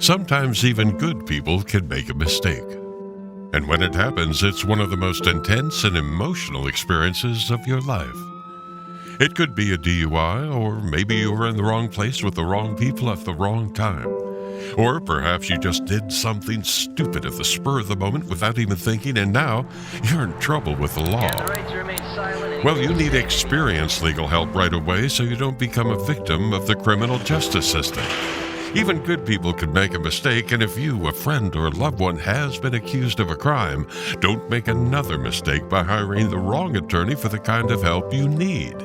Sometimes even good people can make a mistake. And when it happens, it's one of the most intense and emotional experiences of your life. It could be a DUI, or maybe you were in the wrong place with the wrong people at the wrong time. Or perhaps you just did something stupid at the spur of the moment without even thinking, and now you're in trouble with the law. Well, you need experienced legal help right away so you don't become a victim of the criminal justice system. Even good people can make a mistake, and if you, a friend, or a loved one has been accused of a crime, don't make another mistake by hiring the wrong attorney for the kind of help you need.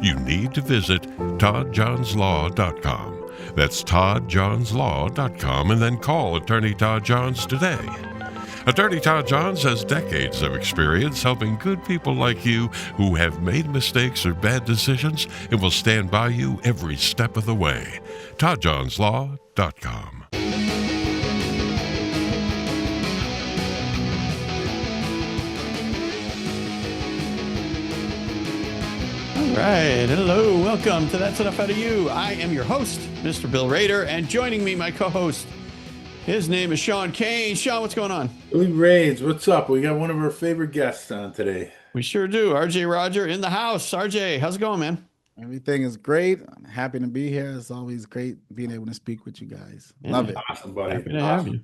You need to visit toddjohnslaw.com. That's toddjohnslaw.com, and then call Attorney Todd Johns today. Attorney Todd Johns has decades of experience helping good people like you who have made mistakes or bad decisions and will stand by you every step of the way. toddjohnslaw.com. All right. Hello. Welcome to That's Enough Out of You. I am your host, Mr. Bill Rader, and joining me, my co-host, his name is Sean Kane. Sean, what's going on? Billy Rains, what's up? We got one of our favorite guests on today. We sure do. RJ Roger in the house. RJ, how's it going, man? Everything is great. I'm happy to be here. It's always great being able to speak with you guys. Love it. Awesome, buddy. Happy to have you.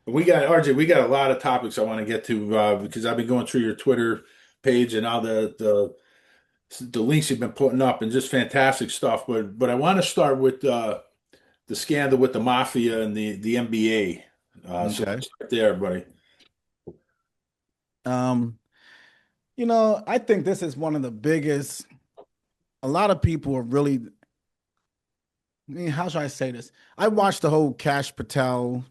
We got RJ. We got a lot of topics I want to get to because I've been going through your Twitter page and all the links you've been putting up, and just fantastic stuff. But I want to start with the scandal with the MAFIA and the NBA. So let's start there, buddy. I think this is one of the biggest. A lot of people are really. How should I say this? I watched the whole Kash Patel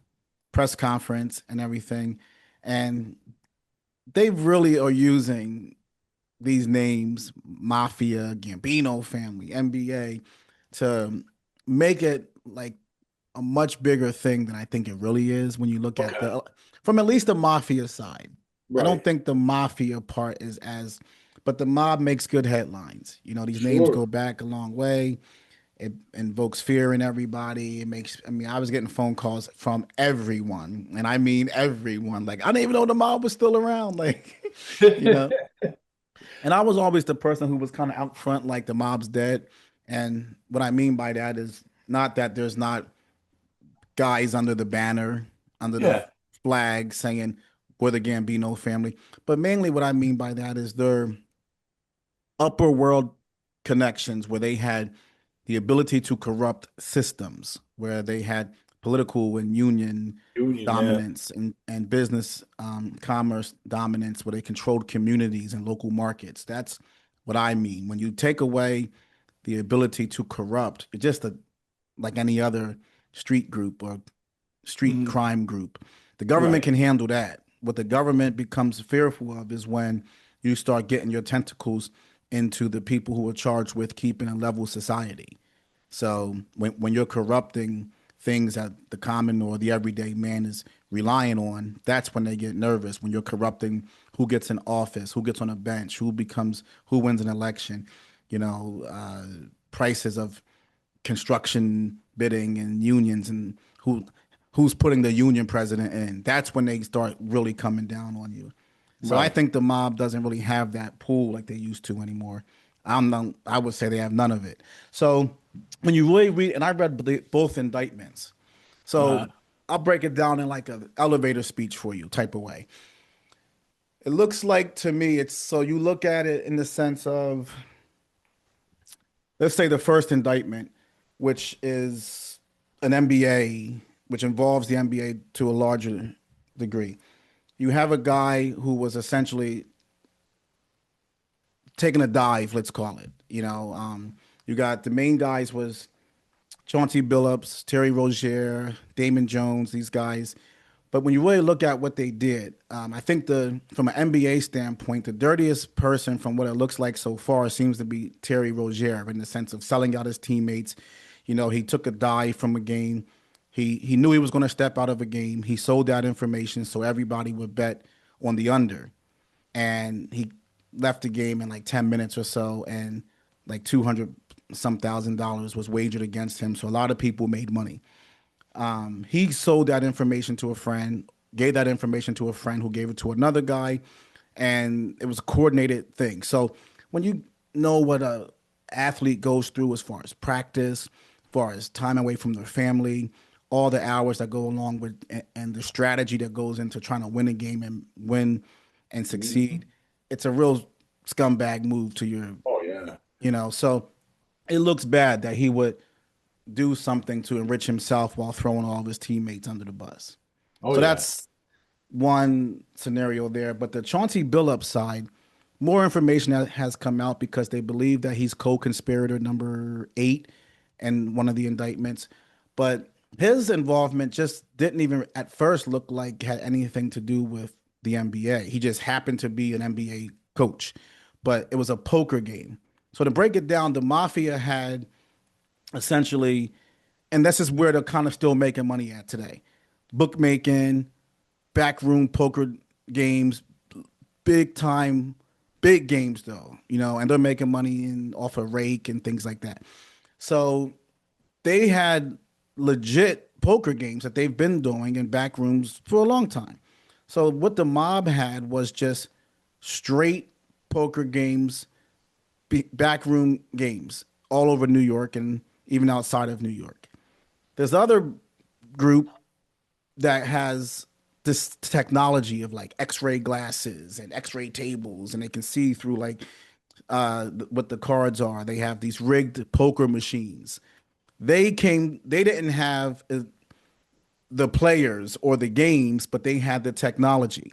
press conference and everything, and they really are using these names, Mafia, Gambino family, NBA, to make it like a much bigger thing than I think it really is when you look at from at least the Mafia side. Right. I don't think the Mafia part is but the mob makes good headlines. These names go back a long way. It invokes fear in everybody. I was getting phone calls from everyone, and I mean everyone. Like, I didn't even know the mob was still around. Like, And I was always the person who was kind of out front, like the mob's dead. And what I mean by that is not that there's not guys under the banner, under the flag saying we're the Gambino family. But mainly what I mean by that is their upper world connections where they had the ability to corrupt systems, where they had political and union dominance and business commerce dominance, where they controlled communities and local markets. That's what I mean. When you take away the ability to corrupt, it's just like any other street group or street crime group. The government can handle that. What the government becomes fearful of is when you start getting your tentacles into the people who are charged with keeping a level society. So when you're corrupting things that the common or the everyday man is relying on, that's when they get nervous. When you're corrupting who gets in office, who gets on a bench, who wins an election, prices of construction bidding and unions, and who's putting the union president in. That's when they start really coming down on you. So I think the mob doesn't really have that pull like they used to anymore. I would say they have none of it. So when you really read, and I read both indictments, so I'll break it down in like an elevator speech for you type of way. It looks like to me, so you look at it in the sense of, let's say the first indictment, which is an NBA, which involves the NBA to a larger degree. You have a guy who was essentially taking a dive, let's call it. You got the main guys was Chauncey Billups, Terry Rozier, Damon Jones, these guys. But when you really look at what they did, I think from an NBA standpoint, the dirtiest person from what it looks like so far seems to be Terry Rozier, in the sense of selling out his teammates. He took a dive from a game. He knew he was going to step out of a game. He sold that information so everybody would bet on the under. And he left the game in like 10 minutes or so, and like $200,000 was wagered against him. So a lot of people made money. He sold that information to a friend, gave that information to a friend who gave it to another guy, and it was a coordinated thing. So when you know what a athlete goes through as far as practice, as far as time away from their family, all the hours that go along with and the strategy that goes into trying to win a game and win and Mhm. succeed, it's a real scumbag move to your, Oh yeah. so it looks bad that he would do something to enrich himself while throwing all of his teammates under the bus. Oh So yeah. that's one scenario there. But the Chauncey Billups side, more information has come out because they believe that he's co-conspirator number 8 in one of the indictments. But his involvement just didn't even at first look like had anything to do with the NBA. He just happened to be an NBA coach, but it was a poker game. So to break it down, the mafia had essentially, and this is where they're kind of still making money at today, bookmaking, backroom poker games, big time, big games though, and they're making money off of rake and things like that. So they had legit poker games that they've been doing in back rooms for a long time. So what the mob had was just straight poker games, backroom games all over New York and even outside of New York. There's other group that has this technology of like x-ray glasses and x-ray tables, and they can see through like what the cards are. They have these rigged poker machines. They didn't have the players or the games, but they had the technology.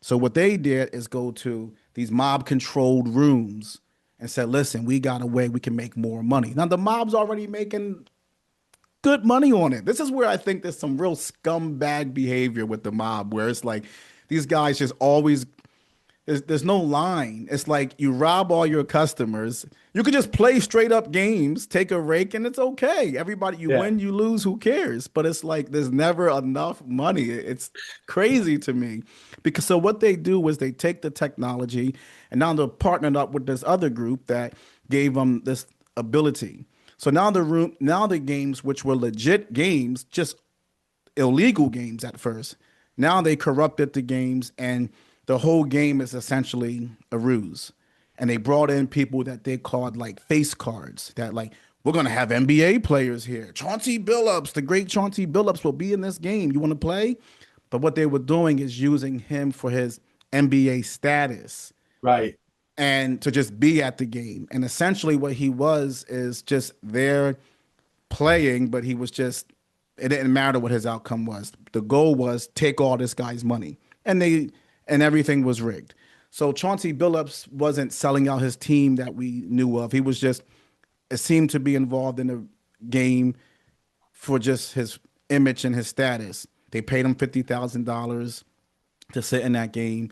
So what they did is go to these mob controlled rooms and said, listen, we got a way we can make more money. Now the mob's already making good money on it. This is where I think there's some real scumbag behavior with the mob, where it's like these guys just always there's no line. It's like you rob all your customers. You could just play straight up games, take a rake, and it's okay. Everybody, you Yeah. win, you lose, who cares? But it's like there's never enough money. It's crazy to me. Because so what they do is they take the technology and now they're partnered up with this other group that gave them this ability. So now the games, which were legit games, just illegal games at first. Now they corrupted the games, and the whole game is essentially a ruse. And they brought in people that they called like face cards that like, we're gonna have NBA players here. Chauncey Billups, the great Chauncey Billups will be in this game. You want to play? But what they were doing is using him for his NBA status Right. and to just be at the game. And essentially what he was is just there playing, but he was just, it didn't matter what his outcome was. The goal was take all this guy's money. And everything was rigged. So Chauncey Billups wasn't selling out his team that we knew of. He was just, it seemed to be involved in the game for just his image and his status. They paid him $50,000 to sit in that game.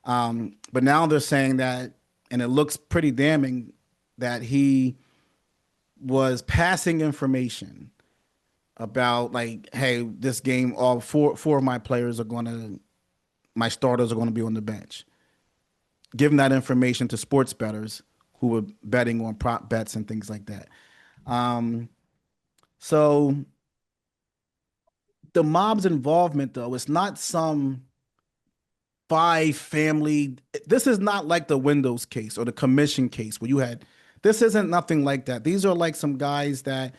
But now they're saying that, and it looks pretty damning, that he was passing information about like, hey, this game, all four of my starters are gonna be on the bench. Giving that information to sports bettors who were betting on prop bets and things like that. Um, so the mob's involvement, though, it's not some five family. This is not like the Windows case or the commission case where you had. This isn't nothing like that. These are like some guys that,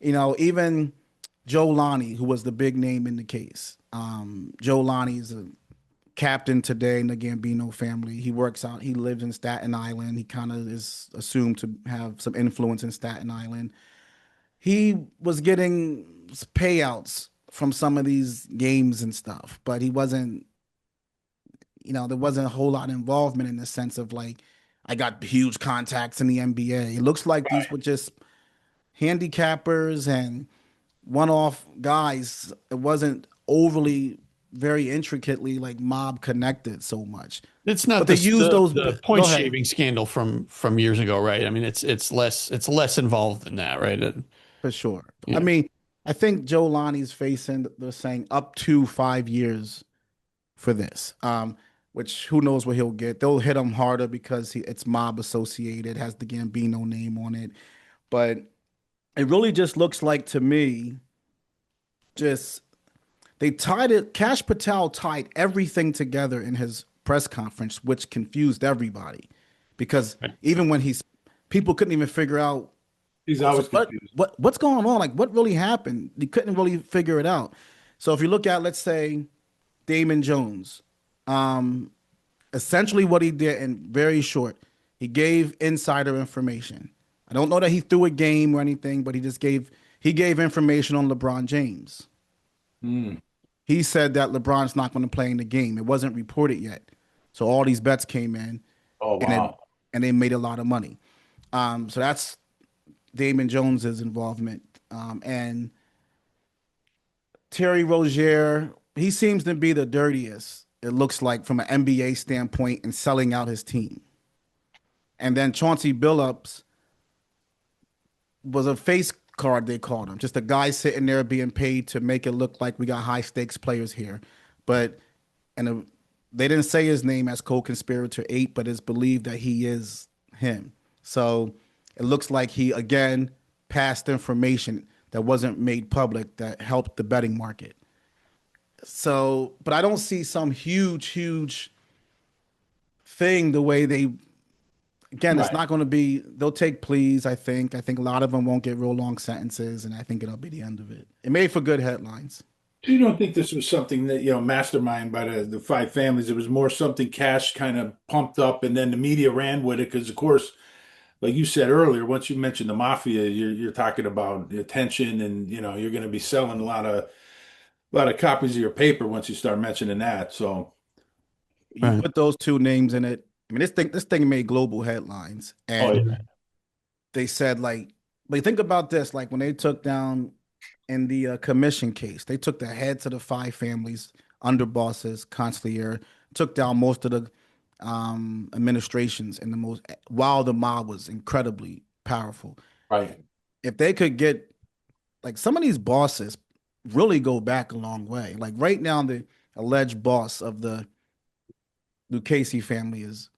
even Joe Lonnie, who was the big name in the case. Joe Lonnie is a captain today in the Gambino family. He works out. He lives in Staten Island. He kind of is assumed to have some influence in Staten Island. He was getting payouts from some of these games and stuff, but he wasn't. There wasn't a whole lot of involvement in the sense of like, I got huge contacts in the NBA. It looks like these were just handicappers and one-off guys. It wasn't overly very intricately like mob connected so much. It's not But they use those. the Go point ahead. shaving scandal from years ago, right? I mean, it's less involved than that, right? For sure. I Yeah. mean, I think Joe Lonnie's facing, they're saying up to 5 years for this. Which who knows what he'll get. They'll hit him harder because it's mob associated, has the Gambino name on it. But it really just looks like to me just they tied it. Cash Patel tied everything together in his press conference, which confused everybody, because Right. even when people couldn't even figure out He's so always confused. what's going on, like what really happened. They couldn't really figure it out. So if you look at, let's say, Damon Jones, um, essentially what he did in very short, he gave insider information. I don't know that he threw a game or anything, but he gave information on LeBron James. Mm. He said that LeBron's not going to play in the game. It wasn't reported yet. So all these bets came in Oh, and wow. they made a lot of money. So that's Damon Jones's involvement. And Terry Rozier, he seems to be the dirtiest, it looks like, from an NBA standpoint, in selling out his team. And then Chauncey Billups was a face card, they called him. Just a guy sitting there being paid to make it look like we got high stakes players here. But they didn't say his name as co-conspirator 8, but it's believed that he is him. So it looks like he again passed information that wasn't made public that helped the betting market. So, but I don't see some huge thing the way they, again, it's Right. not going to be, they'll take pleas, I think. I think a lot of them won't get real long sentences, and I think it'll be the end of it. It made for good headlines. You don't think this was something that, mastermind by the five families? It was more something Cash kind of pumped up and then the media ran with it because, of course, like you said earlier, once you mentioned the mafia, you're talking about attention and, you're going to be selling a lot of copies of your paper once you start mentioning that. So, You Right. put those two names in it. I mean, this thing made global headlines, oh, and yeah. they said, like think about this, like when they took down in the commission case, they took the heads of the five families, underbosses, consigliere, took down most of the administrations and the most, while the mob was incredibly powerful. Right. If they could get, like, some of these bosses really go back a long way. Like right now, the alleged boss of the Lucchese family is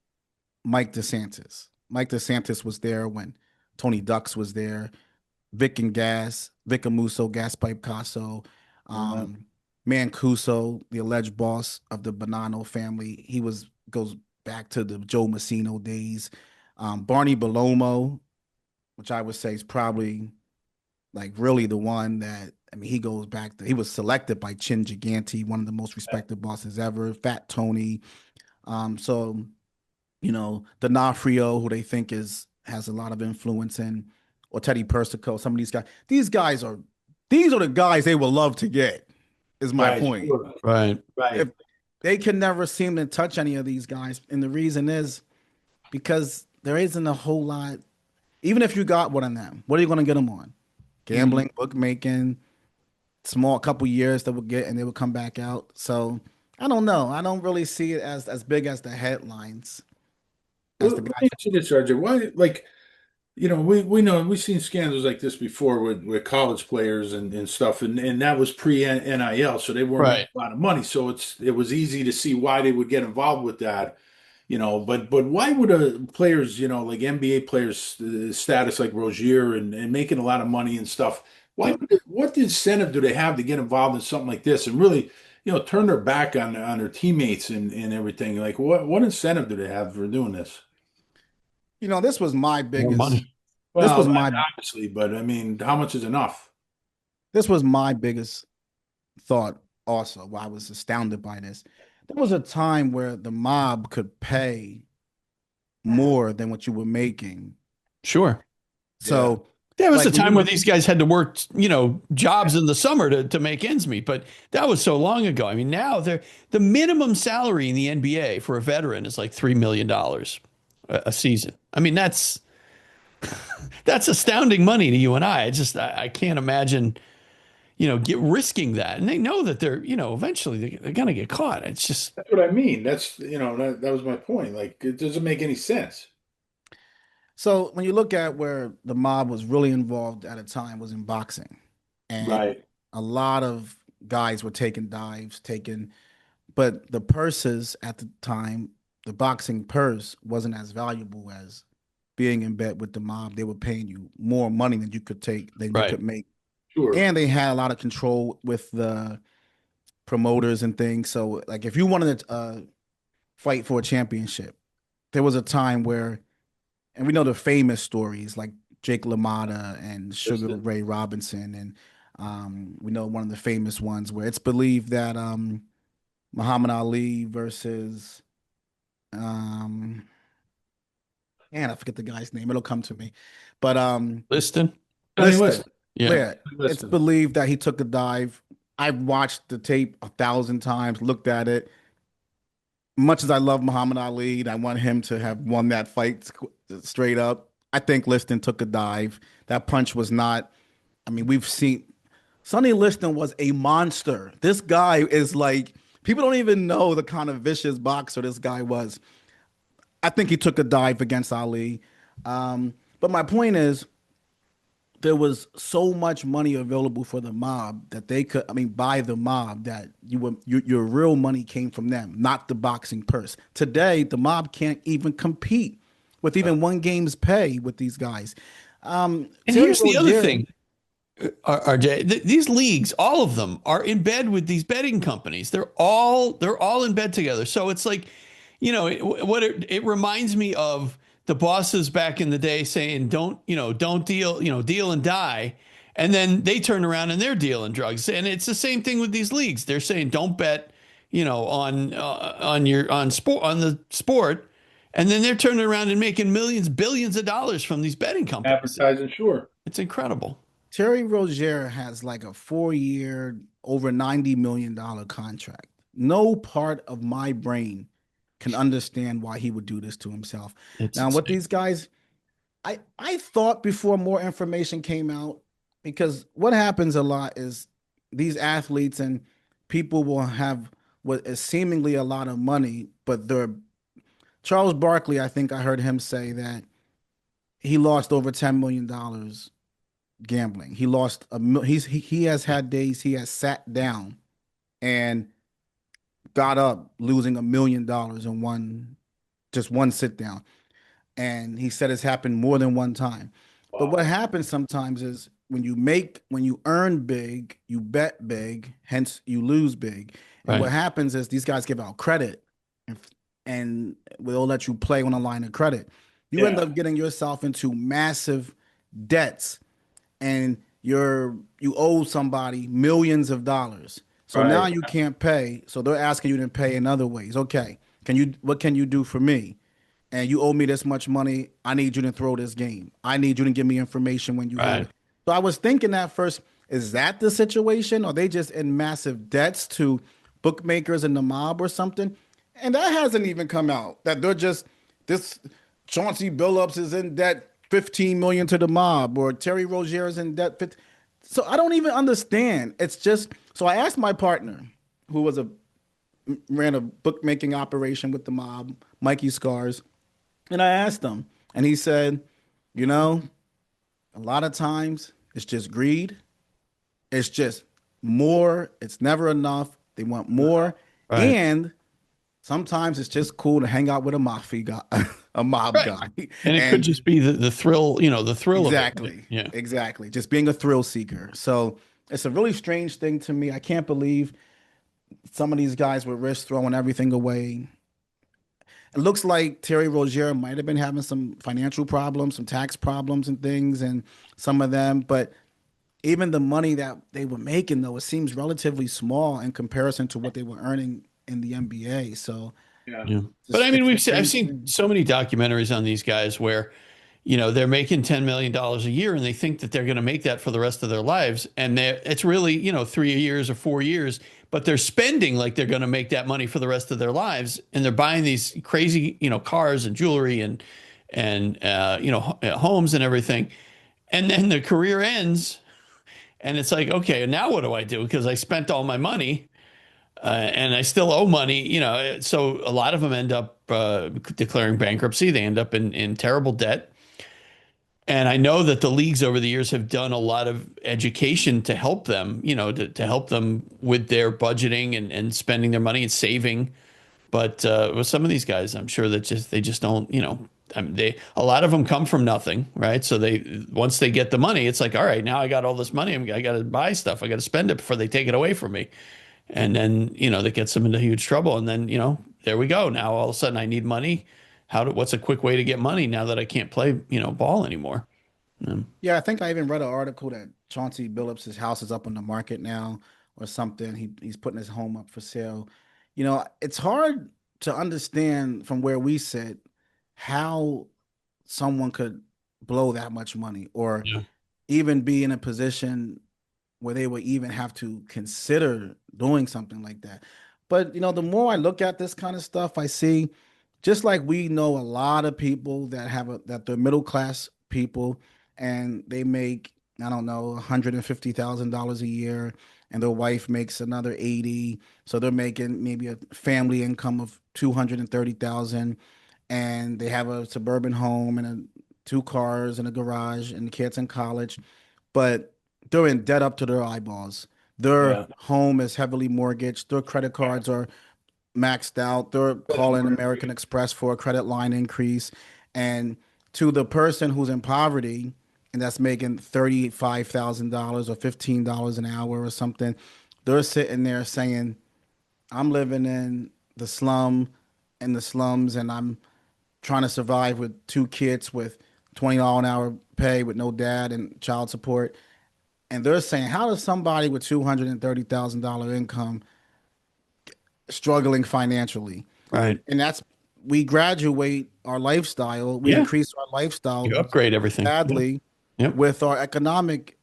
Mike DeSantis. Mike DeSantis was there when Tony Ducks was there. Vic and Gas, Vic Amuso, Gas Pipe Casso, Yeah. Mancuso, the alleged boss of the Bonanno family. He goes back to the Joe Massino days. Barney Belomo, which I would say is probably like really the one that, I mean, he goes back to, he was selected by Chin Gigante, one of the most respected bosses ever. Fat Tony. So D'Onofrio, who they think has a lot of influence in, or Teddy Persico, some of these guys. These are the guys they would love to get, is my Right. point. Sure. Right. Right. If they can never seem to touch any of these guys, and the reason is because there isn't a whole lot. Even if you got one of them, what are you going to get them on? Gambling, bookmaking, small couple years that would get, and they would come back out. So I don't know. I don't really see it as big as the headlines, as the Let me guys. ask you this, RJ. Why, like, we know we've seen scandals like this before with college players and stuff, and that was pre NIL, so they weren't making Right. a lot of money. So it was easy to see why they would get involved with that, But why would players, like NBA players, status like Rozier and making a lot of money and stuff? What incentive do they have to get involved in something like this and really, turn their back on their teammates and everything? Like, what incentive do they have for doing this? This was my More biggest. money. This was Well, my obviously, but I mean, how much is enough? this was my biggest thought. Also, why I was astounded by this. There was a time where the mob could pay more than what you were making. Sure. Yeah. So, There was like a when time you, where these guys had to work, jobs in the summer to make ends meet, but that was so long ago. I mean, now the minimum salary in the NBA for a veteran is like $3 million a season. I mean, that's astounding money to you and I. I can't imagine, risking that. And they know that they're, eventually they're going to get caught. It's just, That's what I mean. That was my point. Like, it doesn't make any sense. so when you look at where the mob was really involved at a time was in boxing, and Right. a lot of guys were taking dives, but the purses at the time, the boxing purse wasn't as valuable as being in bed with the mob. They were paying you more money than you could right. make Sure. and they had a lot of control with the promoters and things. So like if you wanted to fight for a championship, there was a time where, and we know the famous stories like Jake LaMotta and Sugar Listen. Ray Robinson, and we know one of the famous ones where it's believed that Muhammad Ali versus um and I forget the guy's name. It'll come to me. But Liston. Johnny Liston. Listen. Yeah. Yeah, it's Listen. believed that he took a dive. I've watched the tape 1,000 times, looked at it. Much as I love Muhammad Ali, and I want him to have won that fight straight up. I think Liston took a dive. That punch was not. I mean, we've seen Sonny Liston was a monster. This guy is like people don't even know the kind of vicious boxer this guy was. I think he took a dive against Ali. But my point is, there was so much money available for the mob that they could, I mean, buy the mob that your real money came from them, not the boxing purse. Today, the mob can't even compete with even one game's pay with these guys. And Terry here's the other Rozier, thing, RJ. These leagues, all of them, are in bed with these betting companies. They're all in bed together. So it's like, it reminds me of the bosses back in the day saying, don't deal, deal and die. And then they turn around and they're dealing drugs. And it's the same thing with these leagues. They're saying, don't bet, on the sport. And then they're turning around and making millions, billions of dollars from these betting companies. Advertising, sure. It's incredible. Terry Rozier has like a 4 year, over $90 million contract. No part of my brain can understand why he would do this to himself. It's Now, what insane. these guys, I thought before more information came out, because what happens a lot is these athletes and people will have what is seemingly a lot of money, but they're Charles Barkley, I think I heard him say that he lost over $10 million gambling. He lost he has had days he has sat down and got up losing $1 million in one sit down. And he said it's happened more than one time. But what Wow. happens sometimes is when you earn big, you bet big, hence you lose big. And what Right. happens is these guys give out credit and, and will let you play on a line of credit. You end Yeah. up getting yourself into massive debts and you owe somebody millions of dollars. So now Right. you can't pay. So they're asking you to pay in other ways. Okay, what can you do for me? And you owe me this much money. I need you to throw this game. I need you to give me information when you go. Right. So I was thinking at first, is that the situation? Are they just in massive debts to bookmakers and the mob or something? And that hasn't even come out. That they're just this Chauncey Billups is in debt 15 million to the mob, or Terry Rozier is in debt 50. So I don't even understand. It's just so I asked my partner, who ran a bookmaking operation with the mob, Mikey Scars, and I asked him, and he said, you know, a lot of times it's just greed. It's just more. It's never enough. They want more. Right. And sometimes it's just cool to hang out with a mafia guy, a mob Right. guy. And it could And just be the thrill, the thrill of it. exactly, Yeah. exactly. Just being a thrill seeker. So it's a really strange thing to me. I can't believe some of these guys with risk throwing everything away. It looks like Terry Rozier might have been having some financial problems, some tax problems and things, and some of them. But even the money that they were making, though, it seems relatively small in comparison to what they were earning in the NBA. So Yeah. Yeah. But I mean, it's a I've crazy seen thing. so many documentaries on these guys where, they're making $10 million a year and they think that they're going to make that for the rest of their lives. And it's really, 3 years or 4 years, but they're spending like they're going to make that money for the rest of their lives. And they're buying these crazy, cars and jewelry and homes and everything. And then the career ends and it's like, okay, now what do I do? Because I spent all my money. And I still owe money, so a lot of them end up declaring bankruptcy. They end up in terrible debt. And I know that the leagues over the years have done a lot of education to help them, to help them with their budgeting and spending their money and saving. But with some of these guys, I'm sure that they just don't, a lot of them come from nothing, right? So once they get the money, it's like, all right, now I got all this money. I got to buy stuff. I got to spend it before they take it away from me. And then, that gets them into huge trouble. And then, there we go. Now all of a sudden I need money. What's a quick way to get money now that I can't play, ball anymore? Yeah, I think I even read an article that Chauncey Billups' house is up on the market now or something. He's putting his home up for sale. It's hard to understand from where we sit how someone could blow that much money or even be in a position where they would even have to consider doing something like that. But, the more I look at this kind of stuff, I see just like we know a lot of people that they're middle class people and they make, I don't know, $150,000 a year and their wife makes another 80. So they're making maybe a family income of 230,000 and they have a suburban home and 2 cars and a garage and the kids in college. But they're in debt up to their eyeballs. Their home is heavily mortgaged. Their credit cards are maxed out. They're calling American Express for a credit line increase. And to the person who's in poverty and that's making $35,000 or $15 an hour or something, they're sitting there saying, I'm living in the slums and I'm trying to survive with 2 kids with $20 an hour pay with no dad and child support. And they're saying, how does somebody with $230,000 income struggling financially? Right. And we graduate our lifestyle. We increase our lifestyle. You upgrade everything badly with our economic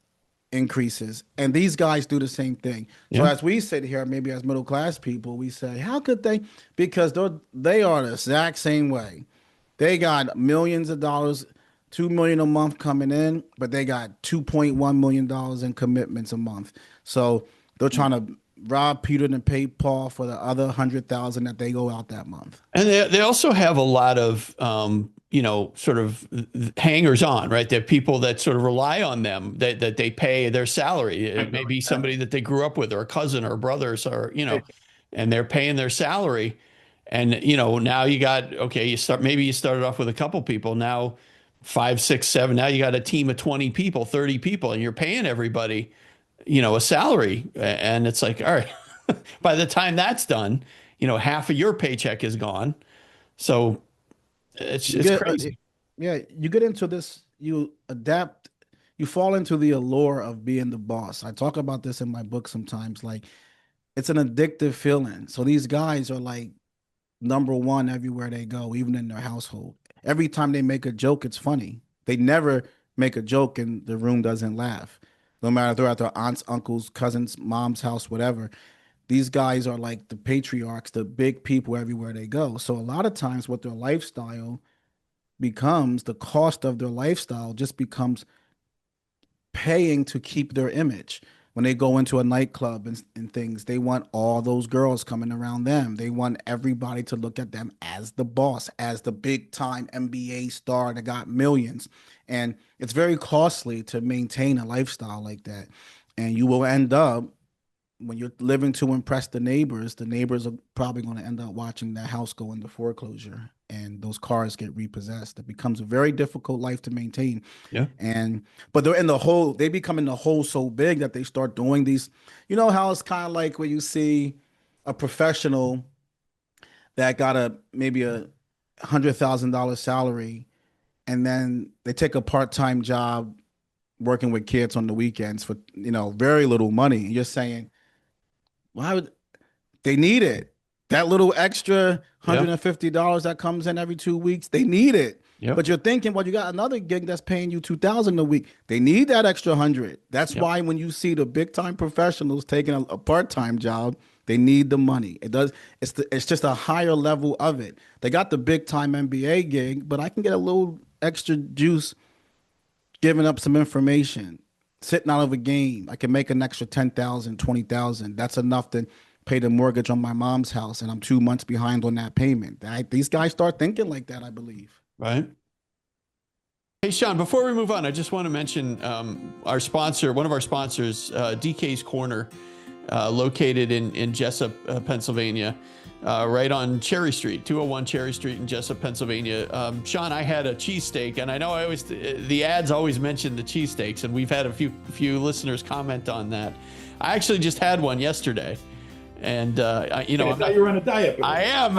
increases. And these guys do the same thing. So as we sit here, maybe as middle class people, we say, how could they? Because they are the exact same way. They got millions of dollars, $2 million a month coming in, but they got $2.1 million in commitments a month. So they're trying to rob Peter to pay Paul for the other 100,000 that they go out that month. And they also have a lot of sort of hangers on, right? They're people that sort of rely on them, that they pay their salary. It may be somebody that they grew up with or a cousin or brothers or, and they're paying their salary. And, now you got, maybe you started off with a couple people, now 5, 6, 7, now you got a team of 20 people, 30 people, and you're paying everybody, a salary. And it's like, all right, by the time that's done, half of your paycheck is gone. So it's crazy. Yeah. You get into this, you adapt, you fall into the allure of being the boss. I talk about this in my book sometimes, like it's an addictive feeling. So these guys are like number one everywhere they go, even in their household. Every time they make a joke, it's funny. They never make a joke and the room doesn't laugh. No matter if they're at their aunt's, uncle's, cousin's, mom's house, whatever. These guys are like the patriarchs, the big people everywhere they go. So a lot of times what their lifestyle becomes, the cost of their lifestyle just becomes paying to keep their image. When they go into a nightclub and things, they want all those girls coming around them. They want everybody to look at them as the boss, as the big time NBA star that got millions. And it's very costly to maintain a lifestyle like that. And you will end up, when you're living to impress the neighbors are probably going to end up watching that house go into foreclosure and those cars get repossessed. It becomes a very difficult life to maintain. Yeah. But they become in the hole so big that they start doing these, how it's kind of like when you see a professional that got maybe a $100,000 salary and then they take a part-time job working with kids on the weekends for, very little money. And you're saying, why would they need it? That little extra $150 that comes in every 2 weeks, they need it. Yep. But you're thinking, well, you got another gig that's paying you $2,000 a week. They need that extra 100. That's why when you see the big time professionals taking a part-time job, they need the money. It's just a higher level of it. They got the big time NBA gig, but I can get a little extra juice giving up some information, sitting out of a game. I can make an extra $10,000, $20,000. That's enough to pay the mortgage on my mom's house, and I'm 2 months behind on that payment. These guys start thinking like that, I believe. Right. Hey, Sean, before we move on, I just want to mention our sponsor, one of our sponsors, DK's Corner, located in Jessup, Pennsylvania. right on Cherry Street, 201 Cherry Street in Jessup, Pennsylvania. Sean, I had a cheesesteak, and I know the ads always mention the cheesesteaks, and we've had a few listeners comment on that. I actually just had one yesterday, and I thought you were on a diet. I am.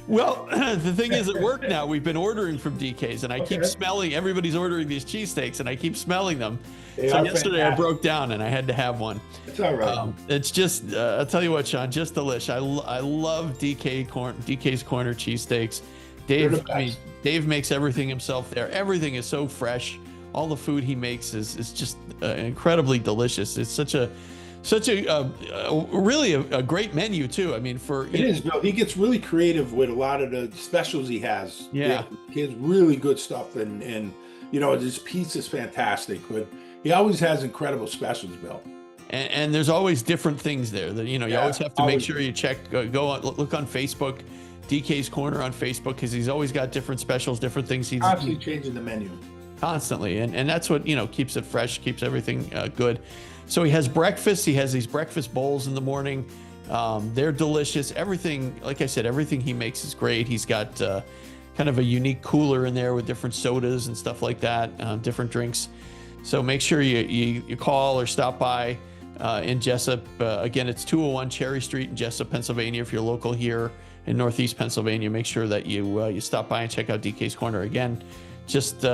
Well, the thing is, at work now, we've been ordering from DK's, and I keep smelling, everybody's ordering these cheesesteaks, and I keep smelling them. So yesterday fantastic. I broke down, and I had to have one. It's all right. It's just, I'll tell you what, Sean, just delish. I love DK's Corner cheesesteaks. Dave makes everything himself there. Everything is so fresh. All the food he makes is just incredibly delicious. It's such a really a great menu too. I mean, it is, Bill. He gets really creative with a lot of the specials he has. Yeah. He has really good stuff, and his pizza's fantastic, but he always has incredible specials, Bill. And there's always different things there that, you always have to make sure you check, look on Facebook, DK's Corner on Facebook, because he's always got different specials, different things. He's constantly changing the menu. Constantly. And that's what, keeps it fresh, keeps everything good. So he has breakfast. He has these breakfast bowls in the morning. They're delicious. Everything, like I said, everything he makes is great. He's got kind of a unique cooler in there with different sodas and stuff like that, different drinks. So make sure you call or stop by in Jessup. Again, it's 201 Cherry Street in Jessup, Pennsylvania. If you're local here in Northeast Pennsylvania, make sure that you stop by and check out DK's Corner. Again, just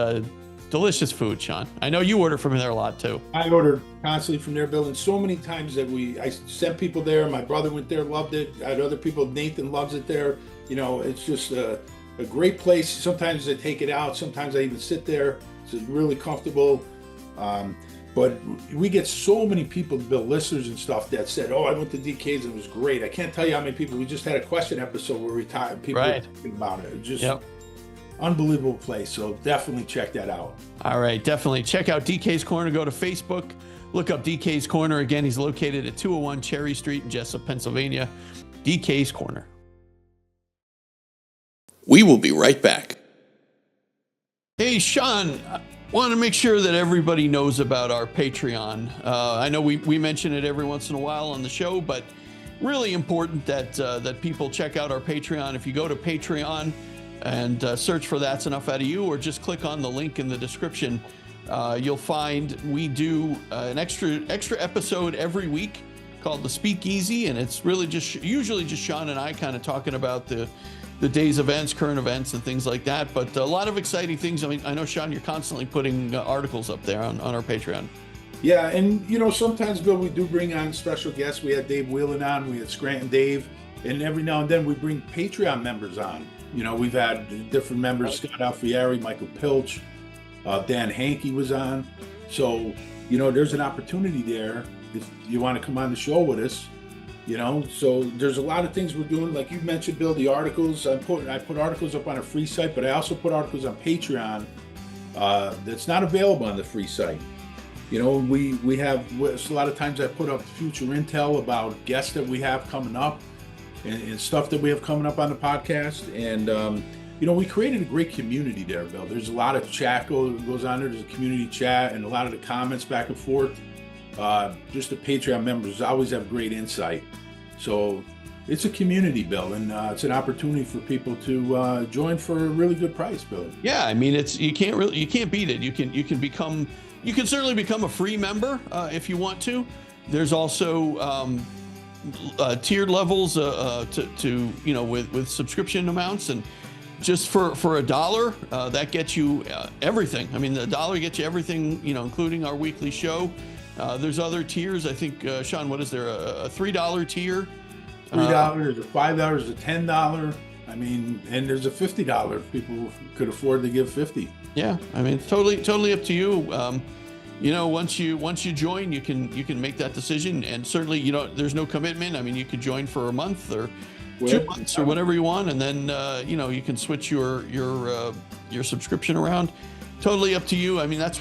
delicious food, Sean. I know you order from there a lot too. I order constantly from there, Bill, and so many times that I sent people there. My brother went there, loved it. I had other people. Nathan loves it there. It's just a great place. Sometimes they take it out. Sometimes I even sit there. It's really comfortable. But we get so many people, Bill, listeners and stuff that said, "Oh, I went to DK's and it was great." I can't tell you how many people. We just had a question episode where people were talking about it. It's just unbelievable place. So definitely check that out. All right, definitely check out DK's Corner. Go to Facebook, look up DK's Corner. Again, he's located at 201 Cherry Street in Jessup, Pennsylvania. DK's Corner. We will be right back. Hey, Sean, I want to make sure that everybody knows about our Patreon. I know we mention it every once in a while on the show, but really important that people check out our Patreon. If you go to Patreon and search for That's Enough Out of You, or just click on the link in the description, you'll find we do an extra episode every week called The Speakeasy, and it's really usually just Sean and I kind of talking about the day's events, current events, and things like that. But a lot of exciting things. I mean, I know, Sean, you're constantly putting articles up there on our Patreon. Yeah, and sometimes, Bill, we do bring on special guests. We had Dave Whelan on, we had Scranton Dave, and every now and then we bring Patreon members on. We've had different members, Scott Alfieri, Michael Pilch, Dan Hankey was on. So, there's an opportunity there if you want to come on the show with us. So there's a lot of things we're doing. Like you mentioned, Bill, the articles. I put articles up on a free site, but I also put articles on Patreon that's not available on the free site. We have a lot of times I put up future intel about guests that we have coming up and stuff that we have coming up on the podcast. And, we created a great community there, Bill. There's a lot of chat goes on there. There's a community chat and a lot of the comments back and forth. Just the Patreon members always have great insight. So it's a community, Bill, and it's an opportunity for people to join for a really good price, Bill. Yeah, I mean, you can't beat it. You can certainly become a free member if you want to. There's also tiered levels with subscription amounts, and just for $1 that gets you everything. I mean, the $1 gets you everything, including our weekly show. There's other tiers. I think, Sean, what is there? A $3 tier? $3, there's a $5, there's a $10. I mean, and there's a $50. People could afford to give $50. Yeah, I mean, totally up to you. Once you join, you can make that decision, and certainly, there's no commitment. I mean, you could join for a month or 2 months or whatever you want, and then you can switch your subscription around. Totally up to you. I mean, that's,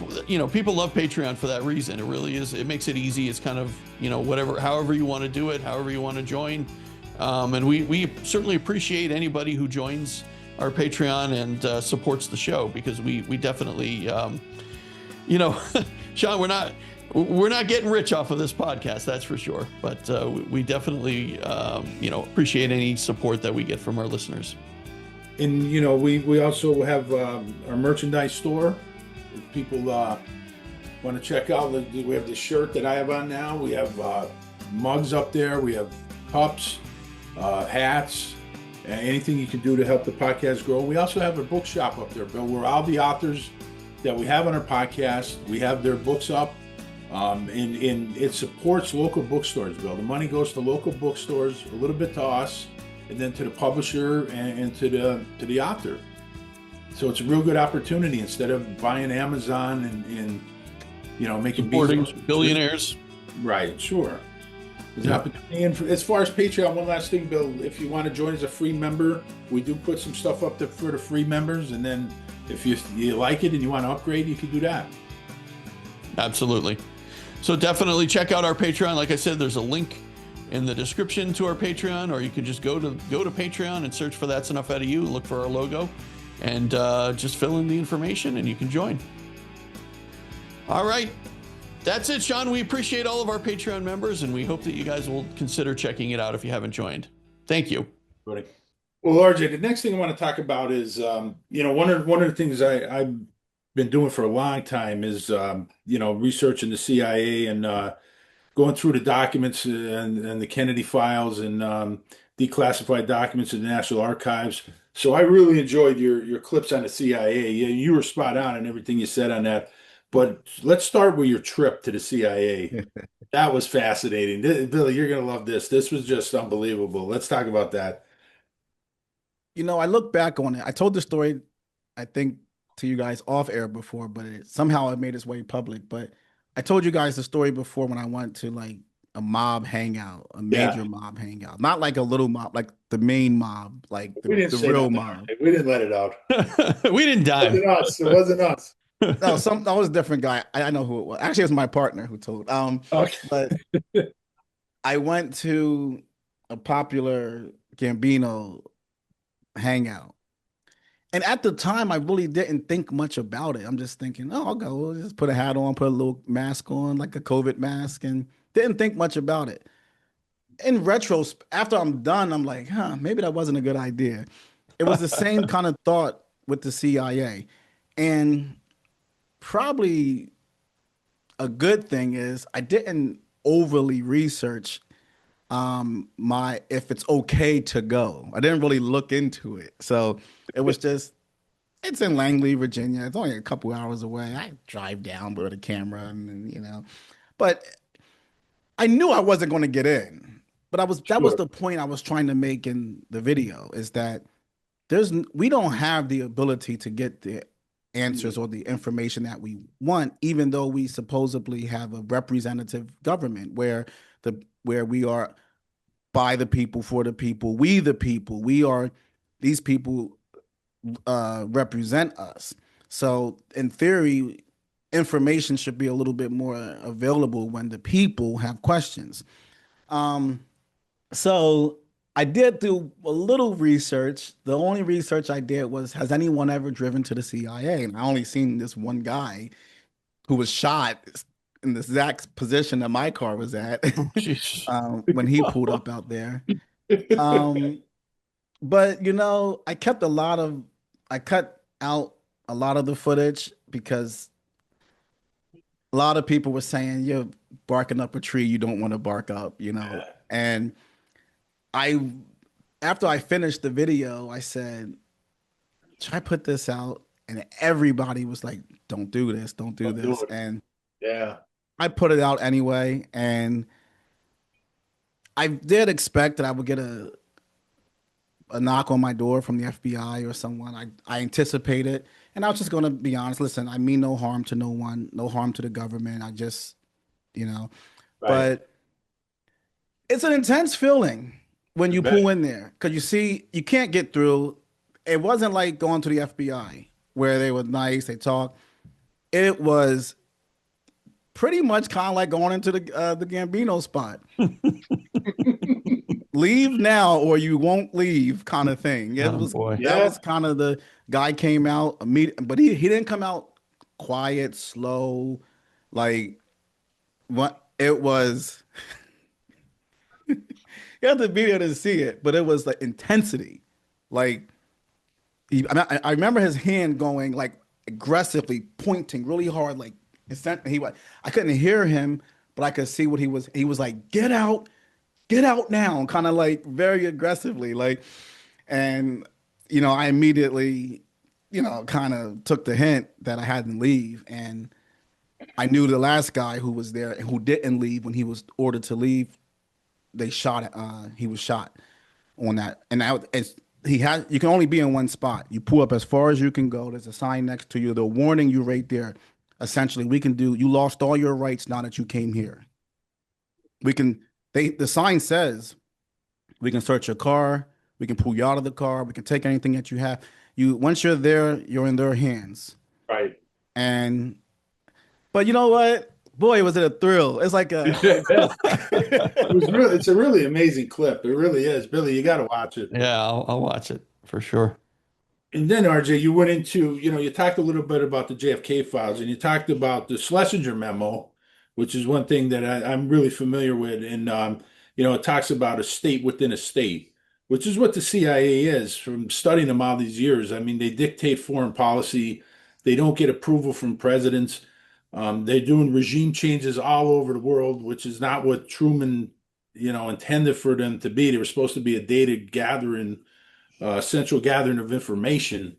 people love Patreon for that reason. It really is. It makes it easy. It's kind of, however you want to do it, however you want to join. And we certainly appreciate anybody who joins our Patreon and supports the show, because we definitely, Sean, We're not getting rich off of this podcast, that's for sure. But we definitely, appreciate any support that we get from our listeners. And we also have our merchandise store. If people want to check out, we have the shirt that I have on now. We have mugs up there. We have cups, hats, anything you can do to help the podcast grow. We also have a bookshop up there, Bill, where all the authors that we have on our podcast, we have their books up. And it supports local bookstores, Bill. The money goes to local bookstores, a little bit to us, and then to the publisher and to the author. So it's a real good opportunity instead of buying Amazon and making supporting billionaires. Right, sure. And as far as Patreon, one last thing, Bill, if you want to join as a free member, we do put some stuff up there for the free members, and then if you like it and you want to upgrade, you can do that. Absolutely. So definitely check out our Patreon. Like I said, there's a link in the description to our Patreon, or you can just go to Patreon and search for That's Enough Out of You and look for our logo, and just fill in the information and you can join. All right. That's it, Sean. We appreciate all of our Patreon members, and we hope that you guys will consider checking it out if you haven't joined. Thank you. Well, RJ, the next thing I want to talk about is, one of the things I've been doing for a long time is, researching the CIA and going through the documents and the Kennedy files and declassified documents in the National Archives. So I really enjoyed your clips on the CIA. You were spot on in everything you said on that. But let's start with your trip to the CIA. That was fascinating. Billy, you're going to love this. This was just unbelievable. Let's talk about that. I look back on it. I told the story, I think, to you guys off air before, but somehow it made its way public. But I told you guys the story before when I went to like a mob hangout, a major mob hangout, not like a little mob, like the main mob, like the real mob. We didn't let it out. We didn't die. It wasn't us. No, that was a different guy. I know who it was. Actually, it was my partner who told. Okay. But I went to a popular Gambino hangout, and at the time, I really didn't think much about it. I'm just thinking, oh, I'll go, just put a hat on, put a little mask on, like a COVID mask, and didn't think much about it. In retrospect, after I'm done, I'm like, maybe that wasn't a good idea. It was the same kind of thought with the CIA, and probably a good thing is I didn't overly research if it's okay to go. I didn't really look into it. So it was just, it's in Langley, Virginia. It's only a couple hours away. I drive down with a camera and but I knew I wasn't going to get in. But that was the point I was trying to make in the video, is that we don't have the ability to get the answers or the information that we want, even though we supposedly have a representative government where we are by the people, for the people, we the people. These people represent us. So in theory, information should be a little bit more available when the people have questions. So I did do a little research. The only research I did was, has anyone ever driven to the CIA? And I only seen this one guy who was shot in the exact position that my car was at when he pulled up out there. But I cut out a lot of the footage because a lot of people were saying you're barking up a tree you don't want to bark up, and after I finished the video, I said, should I put this out? And everybody was like, don't do this, don't do this. And I put it out anyway. And I did expect that I would get a knock on my door from the FBI or someone. I anticipated. And I was just going to be honest. Listen, I mean no harm to no one, no harm to the government. I just, but it's an intense feeling when you pull in there, because you can't get through. It wasn't like going to the FBI where they were nice, they talked. It was pretty much kind of like going into the Gambino spot. Leave now or you won't leave kind of thing. That was kind of, the guy came out immediately, but he didn't come out quiet, slow, like what it was. You have to be there to see it, but it was like intensity. Like I remember his hand going like aggressively pointing really hard, like I couldn't hear him, but I could see what he was like, get out now, kind of like very aggressively, like, and I immediately, kind of took the hint that I hadn't leave, and I knew the last guy who was there and who didn't leave when he was ordered to leave. He was shot on that, and you can only be in one spot. You pull up as far as you can go. There's a sign next to you. They're warning you right there. Essentially, you lost all your rights now that you came here. The sign says we can search your car, we can pull you out of the car, we can take anything that you have. Once you're there, you're in their hands. Right. And but you know what? Boy, was it a thrill. It's like a It's a really amazing clip. It really is. Billy, you got to watch it. Yeah, I'll watch it for sure. And then, RJ, you went into, you talked a little bit about the JFK files, and you talked about the Schlesinger memo, which is one thing that I'm really familiar with. And, it talks about a state within a state, which is what the CIA is from studying them all these years. I mean, they dictate foreign policy. They don't get approval from presidents. They're doing regime changes all over the world, which is not what Truman, intended for them to be. They were supposed to be a data gathering, central gathering of information.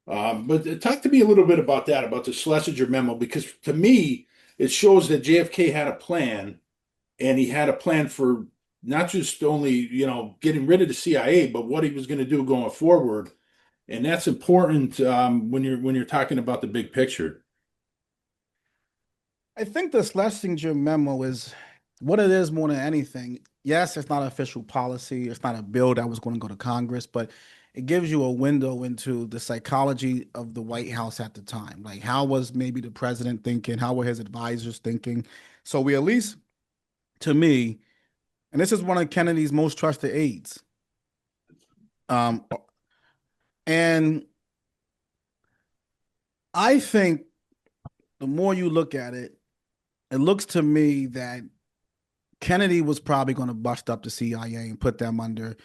But talk to me a little bit about that, about the Schlesinger memo, because to me, it shows that JFK had a plan, and he had a plan for not just only, getting rid of the CIA, but what he was going to do going forward. And that's important when you're talking about the big picture. I think the Schlesinger memo is what it is more than anything. Yes, it's not official policy. It's not a bill that was going to go to Congress, but it gives you a window into the psychology of the White House at the time. Like, how was maybe the president thinking? How were his advisors thinking? So we at least, to me, and this is one of Kennedy's most trusted aides. And I think the more you look at it, it looks to me that Kennedy was probably going to bust up the CIA and put them under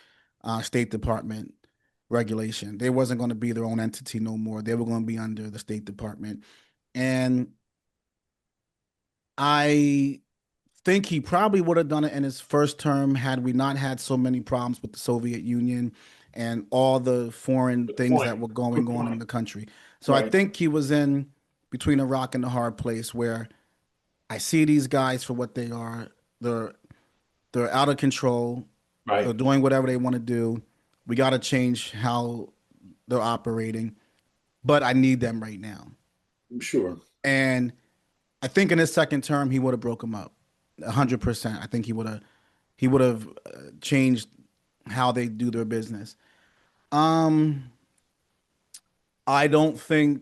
State Department regulation. They wasn't going to be their own entity no more. They were going to be under the State Department. And I think he probably would have done it in his first term had we not had so many problems with the Soviet Union and all the foreign things that were going on in the country. So I think he was in between a rock and a hard place where I see these guys for what they are. They're out of control. Right. They're doing whatever they want to do. We got to change how they're operating, but I need them right now. I'm sure. And I think in his second term, he would have broke them up 100%. I think he would have changed how they do their business. I don't think,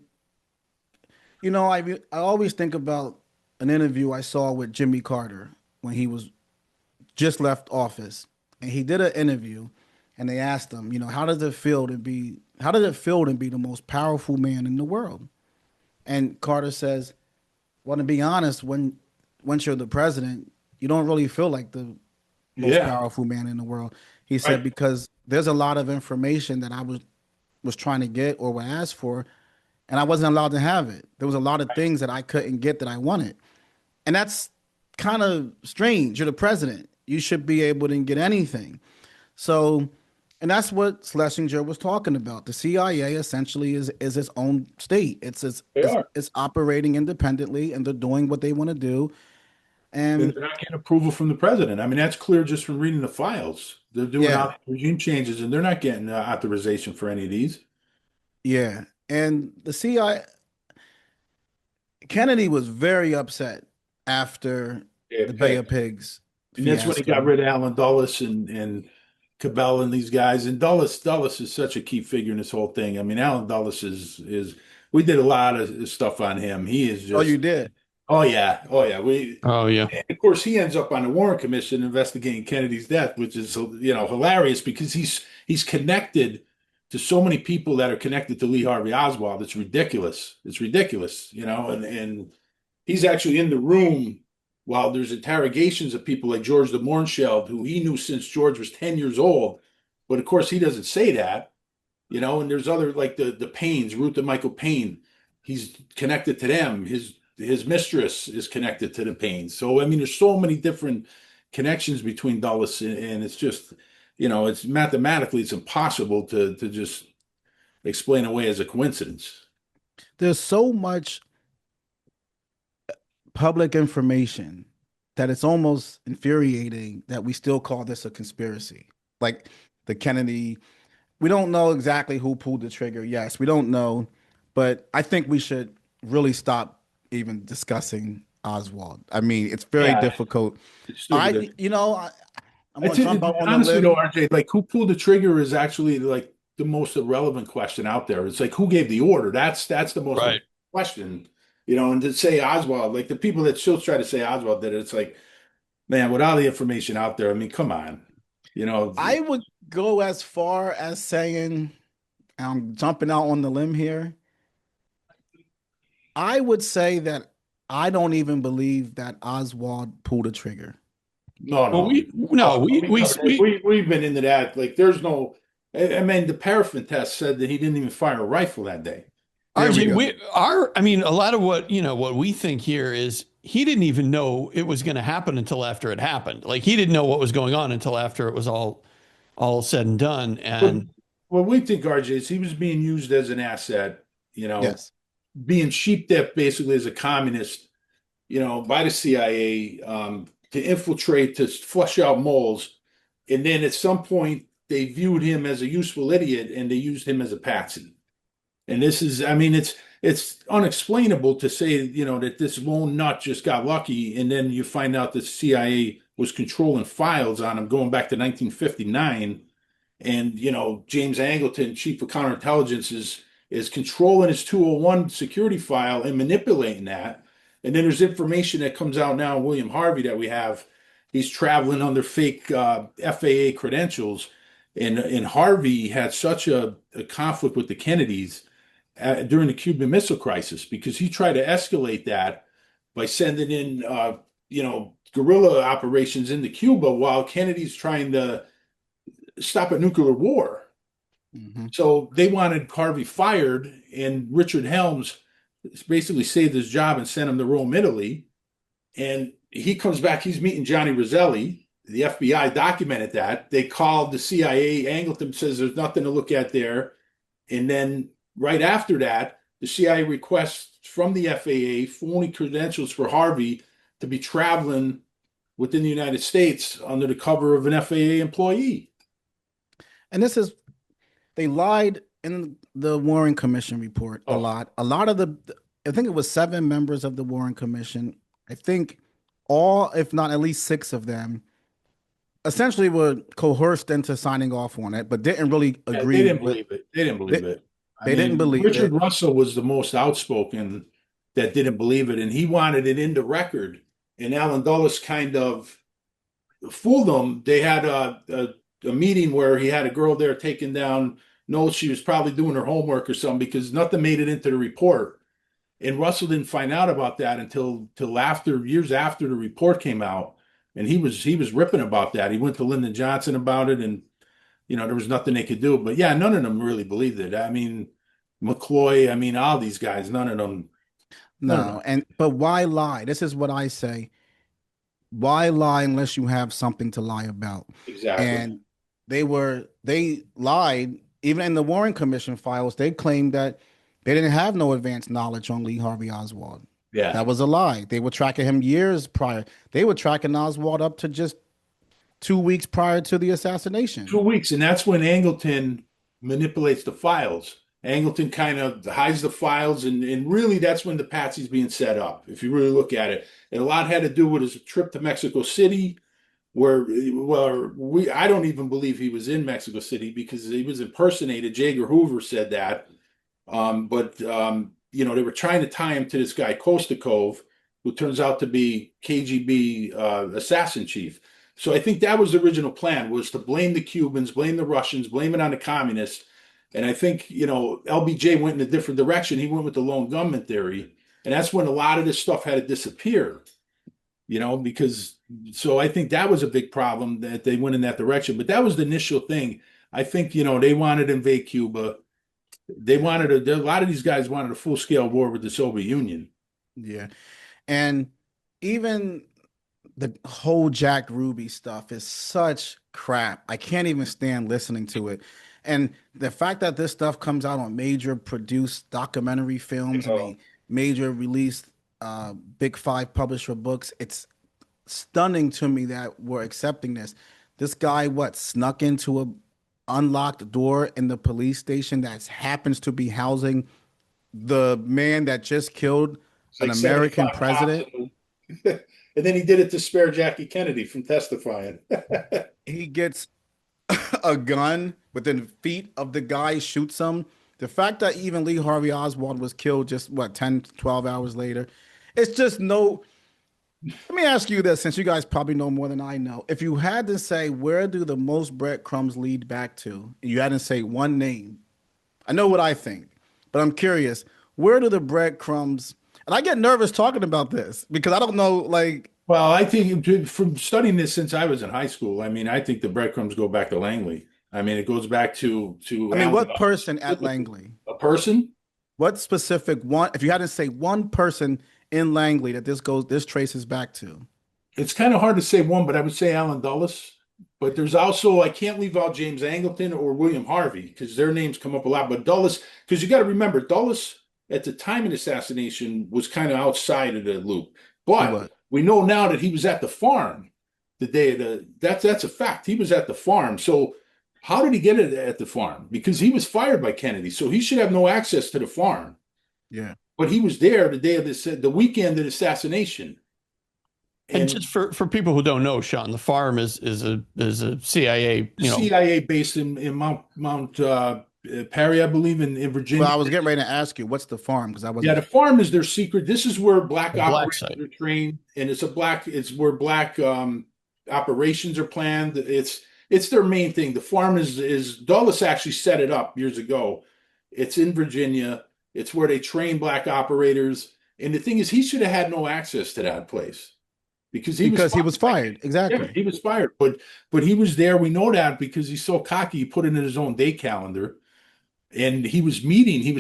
I always think about an interview I saw with Jimmy Carter when he was just left office, and he did an interview, and they asked him, how does it feel to be the most powerful man in the world? And Carter says, well, to be honest, once you're the president, you don't really feel like the most powerful man in the world. He said, because there's a lot of information that I was trying to get or was asked for, and I wasn't allowed to have it. There was a lot of things that I couldn't get that I wanted. And that's kind of strange. You're the president. You should be able to get anything. So, and that's what Schlesinger was talking about. The CIA essentially is its own state. It's operating independently, and they're doing what they want to do. And they're not getting approval from the president. I mean, that's clear just from reading the files. They're doing regime changes, and they're not getting authorization for any of these. Yeah. And the CIA, Kennedy was very upset after the Bay of Pigs. And that's when he got rid of Allen Dulles and Cabell and these guys. And Dulles is such a key figure in this whole thing. I mean, Allen Dulles is we did a lot of stuff on him. He is just. Oh, you did? Oh yeah. And of course, he ends up on the Warren Commission investigating Kennedy's death, which is hilarious because he's connected to so many people that are connected to Lee Harvey Oswald. It's ridiculous. And he's actually in the room while there's interrogations of people like George de Mohrenschildt, who he knew since George was 10 years old. But of course, he doesn't say that, and there's other like the Paynes, Ruth and Michael Payne. He's connected to them. His mistress is connected to the Paynes. So, I mean, there's so many different connections between Dulles, and it's just, it's mathematically, it's impossible to just explain away as a coincidence. There's so much public information that it's almost infuriating that we still call this a conspiracy. Like the Kennedy, we don't know exactly who pulled the trigger. Yes, we don't know, but I think we should really stop even discussing Oswald. I mean, it's very difficult. I'm going to jump out on honestly, the though, limb. RJ, like who pulled the trigger is actually like the most irrelevant question out there. It's like who gave the order. That's the most Right. question, and to say Oswald, like the people that still try to say Oswald did it, it's like, man, with all the information out there, I mean, come on, I would go as far as saying, I'm jumping out on the limb here. I would say that I don't even believe that Oswald pulled a trigger. No, we've been into that. Like, there's no. I mean, the paraffin test said that he didn't even fire a rifle that day. RJ, a lot of what we think here is he didn't even know it was going to happen until after it happened. Like he didn't know what was going on until after it was all said and done. And what we think, RJ, is he was being used as an asset. Yes. Being sheep-dipped basically as a communist, by the CIA to infiltrate, to flush out moles. And then at some point, they viewed him as a useful idiot and they used him as a patsy. And this is, I mean, it's unexplainable to say, that this lone nut just got lucky. And then you find out the CIA was controlling files on him going back to 1959. And, James Angleton, chief of counterintelligence, is controlling his 201 security file and manipulating that. And then there's information that comes out now, William Harvey, that we have. He's traveling under fake FAA credentials. And Harvey had such a conflict with the Kennedys during the Cuban Missile Crisis because he tried to escalate that by sending in, guerrilla operations into Cuba while Kennedy's trying to stop a nuclear war. Mm-hmm. So they wanted Harvey fired, and Richard Helms basically saved his job and sent him to Rome, Italy. And he comes back, he's meeting Johnny Roselli. The FBI documented that. They called the CIA. Angleton says there's nothing to look at there. And then right after that, the CIA requests from the FAA phony credentials for Harvey to be traveling within the United States under the cover of an FAA employee. And they lied in the Warren Commission report a lot. A lot of I think it was 7 members of the Warren Commission. I think all, if not at least 6 of them, essentially were coerced into signing off on it, but didn't really agree. They didn't believe it. They didn't believe it. They didn't believe it. Richard Russell was the most outspoken that didn't believe it, and he wanted it in the record. And Alan Dulles kind of fooled them. They had a meeting where he had a girl there taking down notes. She was probably doing her homework or something because nothing made it into the report. And Russell didn't find out about that until years after the report came out. And he was ripping about that. He went to Lyndon Johnson about it, and there was nothing they could do. But yeah, none of them really believed it. I mean, McCloy, all these guys, none of them. No, but why lie? This is what I say. Why lie unless you have something to lie about? Exactly. And they lied. Even in the Warren Commission files, they claimed that they didn't have no advanced knowledge on Lee Harvey Oswald. Yeah. That was a lie. They were tracking him years prior. They were tracking Oswald up to just 2 weeks prior to the assassination. 2 weeks. And that's when Angleton manipulates the files. Angleton kind of hides the files. And really, that's when the patsy's being set up, if you really look at it. And a lot had to do with his trip to Mexico City, where I don't even believe he was in Mexico City because he was impersonated. J. Edgar Hoover said that. They were trying to tie him to this guy, Kostakov, who turns out to be KGB assassin chief. So I think that was the original plan, was to blame the Cubans, blame the Russians, blame it on the communists. And I think, LBJ went in a different direction. He went with the lone gunman theory. And that's when a lot of this stuff had to disappear. because so I think that was a big problem that they went in that direction. But that was the initial thing. I think, they wanted to invade Cuba. They wanted a lot of these guys wanted a full scale war with the Soviet Union. Yeah. And even the whole Jack Ruby stuff is such crap. I can't even stand listening to it. And the fact that this stuff comes out on major produced documentary films and Oh, a major released big five publisher books, it's stunning to me that we're accepting this. This guy, what, snuck into a unlocked door in the police station that happens to be housing the man that just killed it's an like American 75 cops. president. And then he did it to spare Jackie Kennedy from testifying. He gets a gun within feet of the guy, shoots him. The fact that even Lee Harvey Oswald was killed just what 10, 12 hours later, it's just no. Let me ask you this, since you guys probably know more than I know. If you had to say where do the most breadcrumbs lead back to, and you had to say one name, I know what I think, but I'm curious, where do the breadcrumbs, and I get nervous talking about this because I don't know, like, Well, I think from studying this since I was in high school, I mean, I think the breadcrumbs go back to Langley. I mean, it goes back to I mean, Allen what Dulles. person at Langley? A person. What specific one, if you had to say one person in Langley that this traces back to? It's kind of hard to say one, but I would say Allen Dulles. But there's also I can't leave out James Angleton or William Harvey because their names come up a lot. But Dulles, because you got to remember, Dulles at the time of the assassination was kind of outside of the loop. He But was. we know now that he was at the farm the day of that's a fact. He was at the farm. So how did he get it at the farm? Because he was fired by Kennedy, so he should have no access to the farm. Yeah. But he was there the day of the weekend of the assassination. And And just for people who don't know, Sean, the farm is a CIA, CIA based in Mount Perry, I believe, in Well, Virginia. I was getting ready to ask you, what's the farm? Because I Yeah, wasn't. the farm is their secret. This is where black the black operators site. are trained, and it's where black operations are planned. It's their main thing. The farm is Dulles actually set it up years ago. It's in Virginia. It's where they train black operators. And the thing is, he should have had no access to that place because He was fired. yeah, Exactly. he was fired. But he was there. We know that because he's so cocky. He put it in his own day calendar. And he was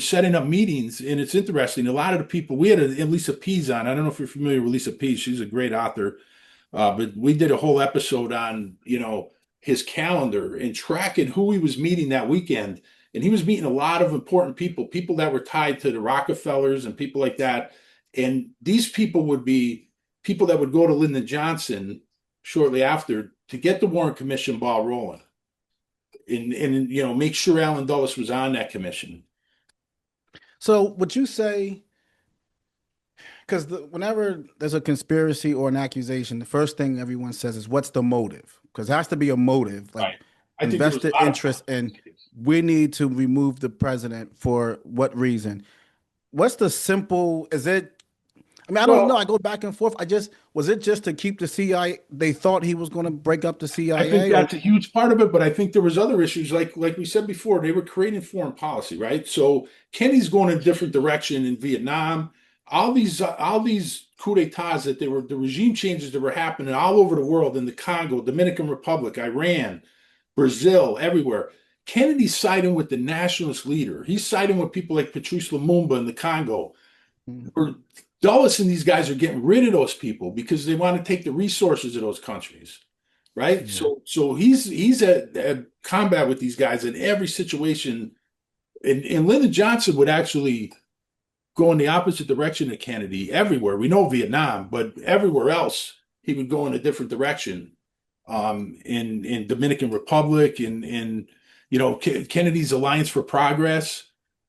setting up meetings, and it's interesting. A lot of the people we had Lisa Pease on. I don't know if you're familiar with Lisa Pease. She's a great author, but we did a whole episode on his calendar and tracking who he was meeting that weekend. And he was meeting a lot of important people that were tied to the Rockefellers and people like that. And these people would be people that would go to Lyndon Johnson shortly after to get the Warren Commission ball rolling and make sure Allen Dulles was on that commission. So would you say, because whenever there's a conspiracy or an accusation, the first thing everyone says is, what's the motive? Because there has to be a motive, like Right. I think there was invested a lot of interest in, we need to remove the president for what reason? What's the simple, is it, I mean, I don't know. I go back and forth. Was it just to keep the CIA? They thought he was going to break up the I CIA? think that's a huge part of it, but I think there was other issues like we said before. They were creating foreign policy, right? So Kennedy's going in a different direction in Vietnam. All these coup d'états that they were the regime changes that were happening all over the world in the Congo, Dominican Republic, Iran, Brazil, everywhere. Kennedy's siding with the nationalist leader. He's siding with people like Patrice Lumumba in the Congo. Or Dulles and these guys are getting rid of those people because they want to take the resources of those countries, right? Yeah. So he's at combat with these guys in every situation. And Lyndon Johnson would actually go in the opposite direction of Kennedy everywhere. We know Vietnam, but everywhere else he would go in a different direction. In Dominican Republic, in Kennedy's Alliance for Progress.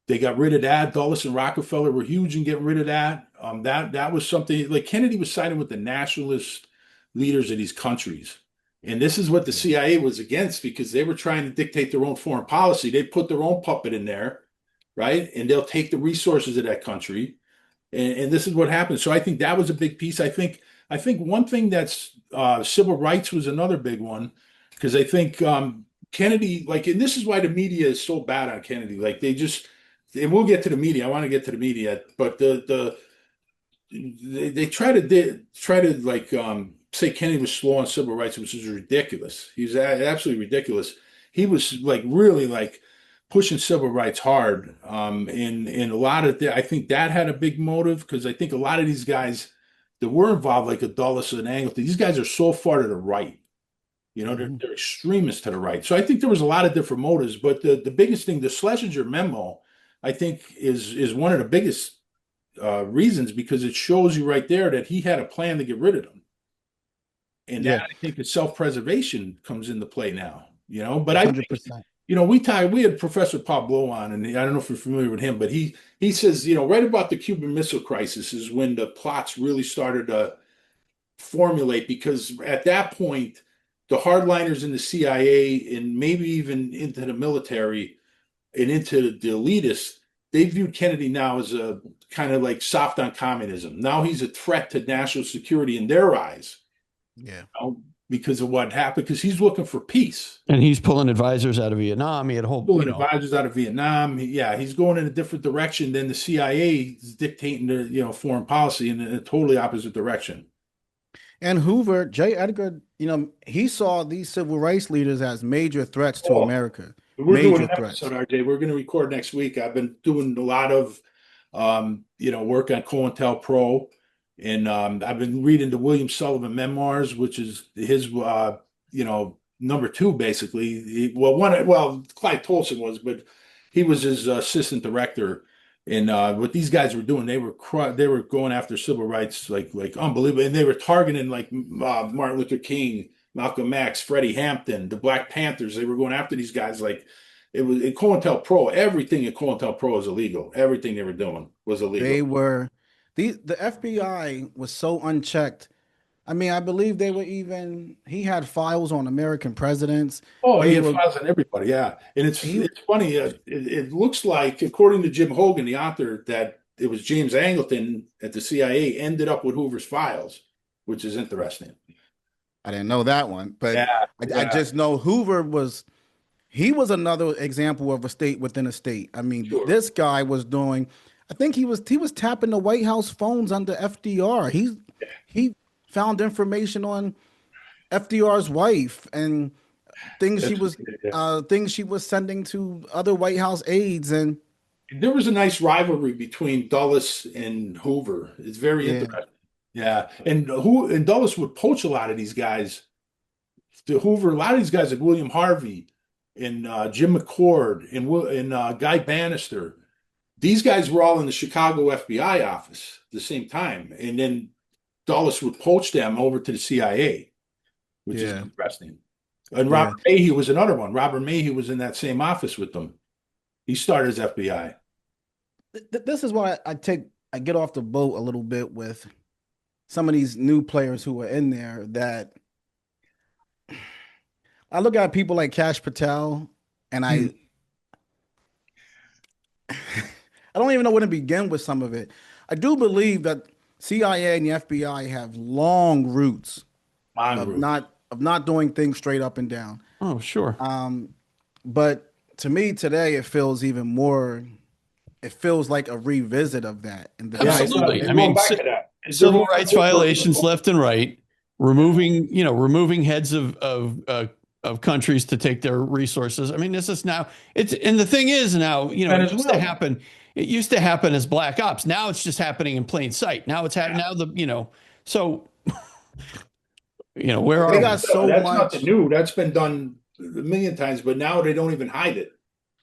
They got rid of that. Dulles and Rockefeller were huge in getting rid of that. That was something like Kennedy was siding with the nationalist leaders of these countries. And this is what the CIA was against because they were trying to dictate their own foreign policy. They put their own puppet in there, right? And they'll take the resources of that country. And this is what happened. So I think that was a big piece. I think one thing that's civil rights was another big one because I think Kennedy, and this is why the media is so bad on Kennedy. And we'll get to the media. I want to get to the media, but they try to like say Kennedy was slow on civil rights, which is ridiculous. He was absolutely ridiculous. He was like really like pushing civil rights hard. And a lot of I think that had a big motive because I think a lot of these guys that were involved, like a Dulles and Angleton, these guys are so far to the right. You know, they're extremists to the right. So I think there was a lot of different motives, but the biggest thing, the Schlesinger memo, I think is one of the biggest reasons because it shows you right there that he had a plan to get rid of them. And Yeah, that I think the self-preservation comes into play now, you know. But I think, 100%. you know, we had Professor Pablo on, and I don't know if you're familiar with him, but he says, you know, right about the Cuban Missile Crisis is when the plots really started to formulate because at that point, the hardliners in the CIA and maybe even into the military and into the elitists, they viewed Kennedy now as a kind of like soft on communism. Now he's a threat to national security in their eyes, Yeah. you know, because of what happened, because he's looking for peace. And he's pulling advisors out of Vietnam. He had a whole, Pulling advisors out of Vietnam. He's going in a different direction than the CIA is dictating the, you know, foreign policy in a totally opposite direction. And Hoover, J. Edgar, he saw these civil rights leaders as major threats to America. We're doing Major an threats. episode, RJ. We're going to record next week. I've been doing a lot of, work on COINTELPRO, and I've been reading the William Sullivan memoirs, which is his, number two, basically. Clyde Tolson was, but he was his assistant director. And what these guys were doing, they were going after civil rights like unbelievable, and they were targeting like Martin Luther King, Malcolm X, Freddie Hampton, the Black Panthers. They were going after these guys like it was in COINTELPRO. Everything in COINTELPRO is illegal. Everything they were doing was illegal. They were the FBI was so unchecked. I mean, I believe he had files on American presidents. Oh, he had files on everybody, yeah. And it's funny. It looks like, according to Jim Hogan, the author, that it was James Angleton at the CIA ended up with Hoover's files, which is interesting. I didn't know that one, but Yeah, I just know Hoover was another example of a state within a state. I mean, Sure. This guy was doing. I think he was tapping the White House phones under FDR. He found information on FDR's wife and things she was sending to other White House aides, and there was a nice rivalry between Dulles and Hoover. It's very interesting. Yeah, and Dulles would poach a lot of these guys to Hoover. A lot of these guys like William Harvey and Jim McCord and Guy Bannister. These guys were all in the Chicago FBI office at the same time, and then Dulles would poach them over to the CIA, which is interesting. And Robert Mayhew was another one. Robert Mayhew was in that same office with them. He started as FBI. This is why I get off the boat a little bit with some of these new players who are in there. That I look at people like Kash Patel, and I don't even know where to begin with some of it. I do believe that CIA and the FBI have long roots of not doing things straight up and down. Oh, sure. But to me today, it feels even more. It feels like a revisit of that. Absolutely. I mean, civil rights violations left and right, removing heads of countries to take their resources. I mean, this is now and the thing is now, it used to happen as black ops. Now it's just happening in plain sight. Now it's happening where are that's not new. That's been done a million times, but now they don't even hide it.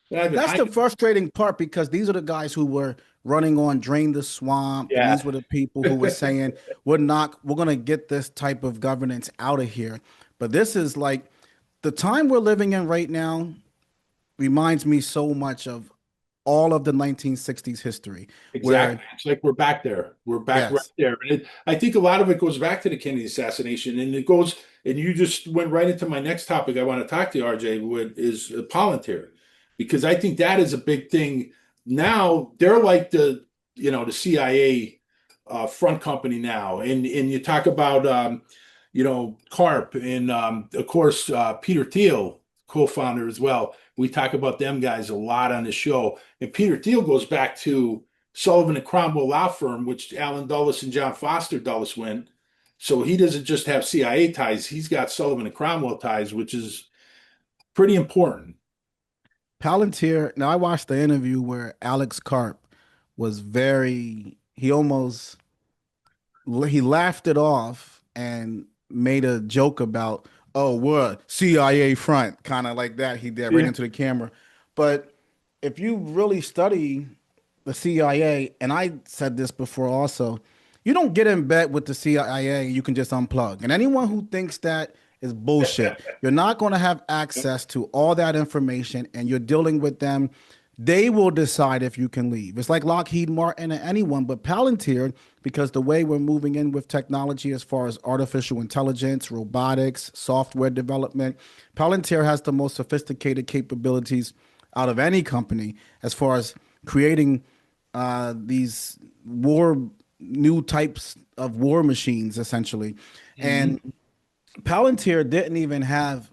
That's the frustrating part, because these are the guys who were running on Drain the Swamp. Yeah. And these were the people who were saying, we're going to get this type of governance out of here. But this is like the time we're living in right now reminds me so much of all of the 1960s history. Exactly. It's like we're back there. We're back right there. And I think a lot of it goes back to the Kennedy assassination. And you just went right into my next topic I want to talk to you, RJ, is Palantir. Because I think that is a big thing. Now they're like the CIA front company now. And you talk about, Karp and, of course, Peter Thiel, co-founder as well. We talk about them guys a lot on the show. And Peter Thiel goes back to Sullivan and Cromwell law firm, which Alan Dulles and John Foster Dulles went. So he doesn't just have CIA ties; he's got Sullivan and Cromwell ties, which is pretty important. Palantir. Now I watched the interview where Alex Karp was he almost he laughed it off and made a joke about, oh, we're CIA front, kind of like that. He did right Yeah. into the camera. But if you really study the CIA, and I said this before also, you don't get in bed with the CIA, you can just unplug. And anyone who thinks that is bullshit. You're not going to have access to all that information, and you're dealing with them. They will decide if you can leave. It's like Lockheed Martin or anyone, but Palantir, because the way we're moving in with technology as far as artificial intelligence, robotics, software development, Palantir has the most sophisticated capabilities out of any company as far as creating these new types of war machines, essentially. And Palantir didn't even have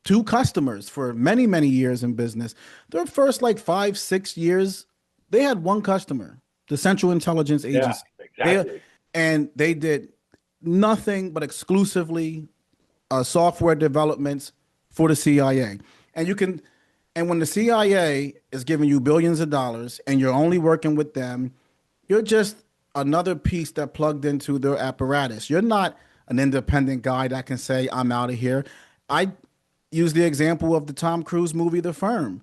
two customers for many, many years in business. Their first like 5-6 years, they had one customer, the Central Intelligence Yeah, Agency. exactly. They did nothing but exclusively software developments for the CIA. And when the CIA is giving you billions of dollars and you're only working with them, you're just another piece that plugged into their apparatus. You're not an independent guy that can say, I'm out of here. I use the example of the Tom Cruise movie, The Firm.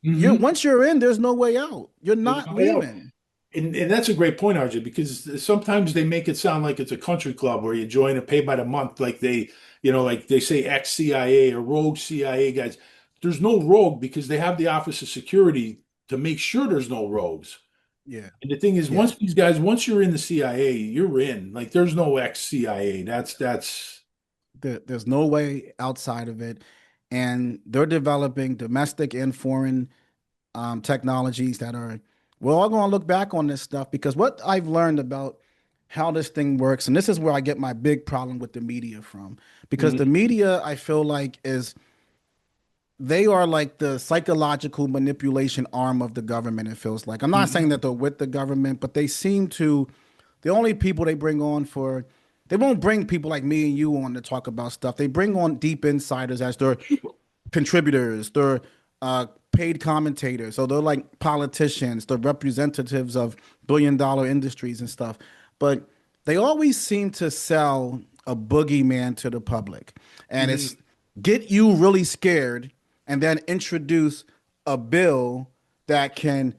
Once you're in, there's no way out. You're There's not no way out. leaving. And that's a great point, RJ, because sometimes they make it sound like it's a country club where you join and pay by the month, like like they say ex-CIA or rogue CIA guys. There's no rogue because they have the Office of Security to make sure there's no rogues. Yeah. And the thing is, Yeah. once you're in the CIA, you're in. Like there's no ex-CIA. That's There's no way outside of it. And they're developing domestic and foreign technologies that are, we're all going to look back on this stuff because what I've learned about how this thing works, and this is where I get my big problem with the media from, because the media, I feel like, they are like the psychological manipulation arm of the government, it feels like. I'm not saying that they're with the government, but they seem to, the only people they bring on they won't bring people like me and you on to talk about stuff. They bring on deep insiders as their contributors, their paid commentators. So they're like politicians, they're representatives of billion-dollar industries and stuff. But they always seem to sell a boogeyman to the public. And it's get you really scared and then introduce a bill that can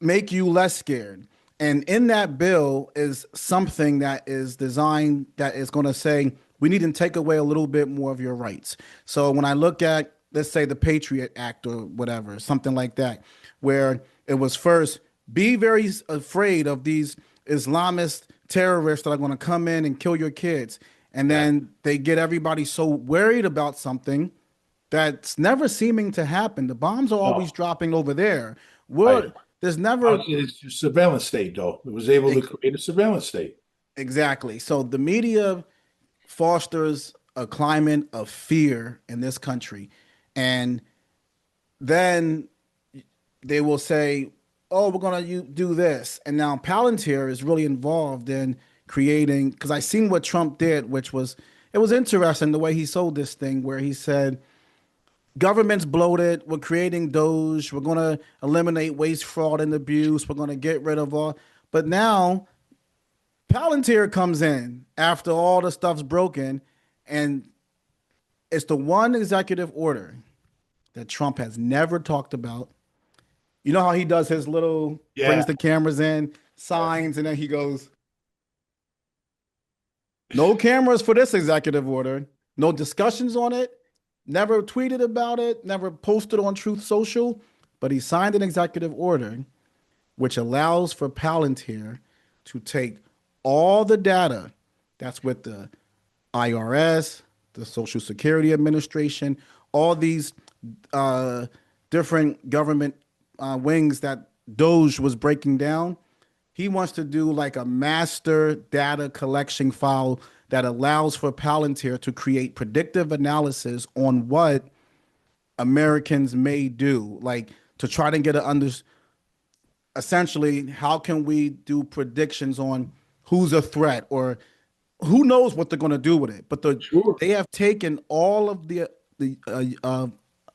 make you less scared. And in that bill is something that is designed that is going to say, we need to take away a little bit more of your rights. So when I look at, let's say, the Patriot Act or whatever, something like that, where it was first, be very afraid of these Islamist terrorists that are going to come in and kill your kids. And then they get everybody so worried about something that's never seeming to happen. The bombs are always dropping over there. There's never it's a surveillance state, though. It was able to create a surveillance state. exactly. So the media fosters a climate of fear in this country, and then they will say, "Oh, we're gonna do this," and now Palantir is really involved in creating. Because I seen what Trump did, which was it was interesting the way he sold this thing, where he said, government's bloated. We're creating Doge. We're going to eliminate waste, fraud, and abuse. We're going to get rid of all. But now Palantir comes in after all the stuff's broken, and it's the one executive order that Trump has never talked about. You know how he does his little, brings the cameras in, signs, and then he goes, no cameras for this executive order, no discussions on it. Never tweeted about it, never posted on Truth Social, but he signed an executive order which allows for Palantir to take all the data that's with the IRS, the Social Security Administration, all these different government wings that Doge was breaking down. He wants to do like a master data collection file that allows for Palantir to create predictive analysis on what Americans may do, like to try to get essentially, how can we do predictions on who's a threat or who knows what they're going to do with it? But Sure. they have taken all of the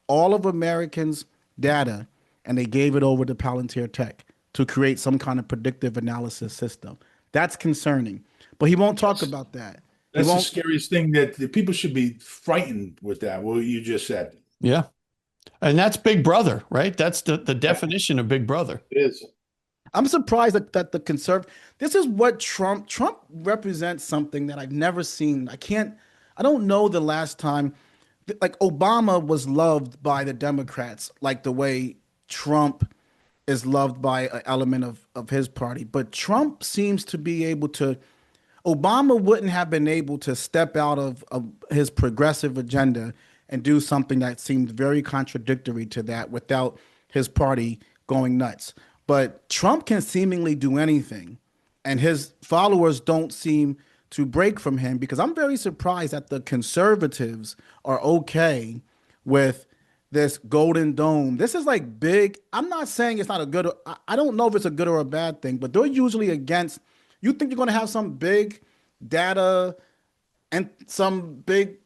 all of Americans' data and they gave it over to Palantir Tech to create some kind of predictive analysis system. That's concerning. But he won't talk about that. He That's the won't. scariest thing, that the people should be frightened with that. What you just said. Yeah. And that's Big Brother, right? That's the definition of Big Brother. It is. I'm surprised that the conserv. This is what Trump represents something that I've never seen. I don't know the last time, like Obama was loved by the Democrats, like the way Trump is loved by an element of his party. But Trump seems to be able to, Obama wouldn't have been able to step out of his progressive agenda and do something that seemed very contradictory to that without his party going nuts. But Trump can seemingly do anything, and his followers don't seem to break from him, because I'm very surprised that the conservatives are okay with this golden dome. This is like big. I'm not saying it's not a good, I don't know if it's a good or a bad thing, but they're usually against. You think you're going to have some big data and some big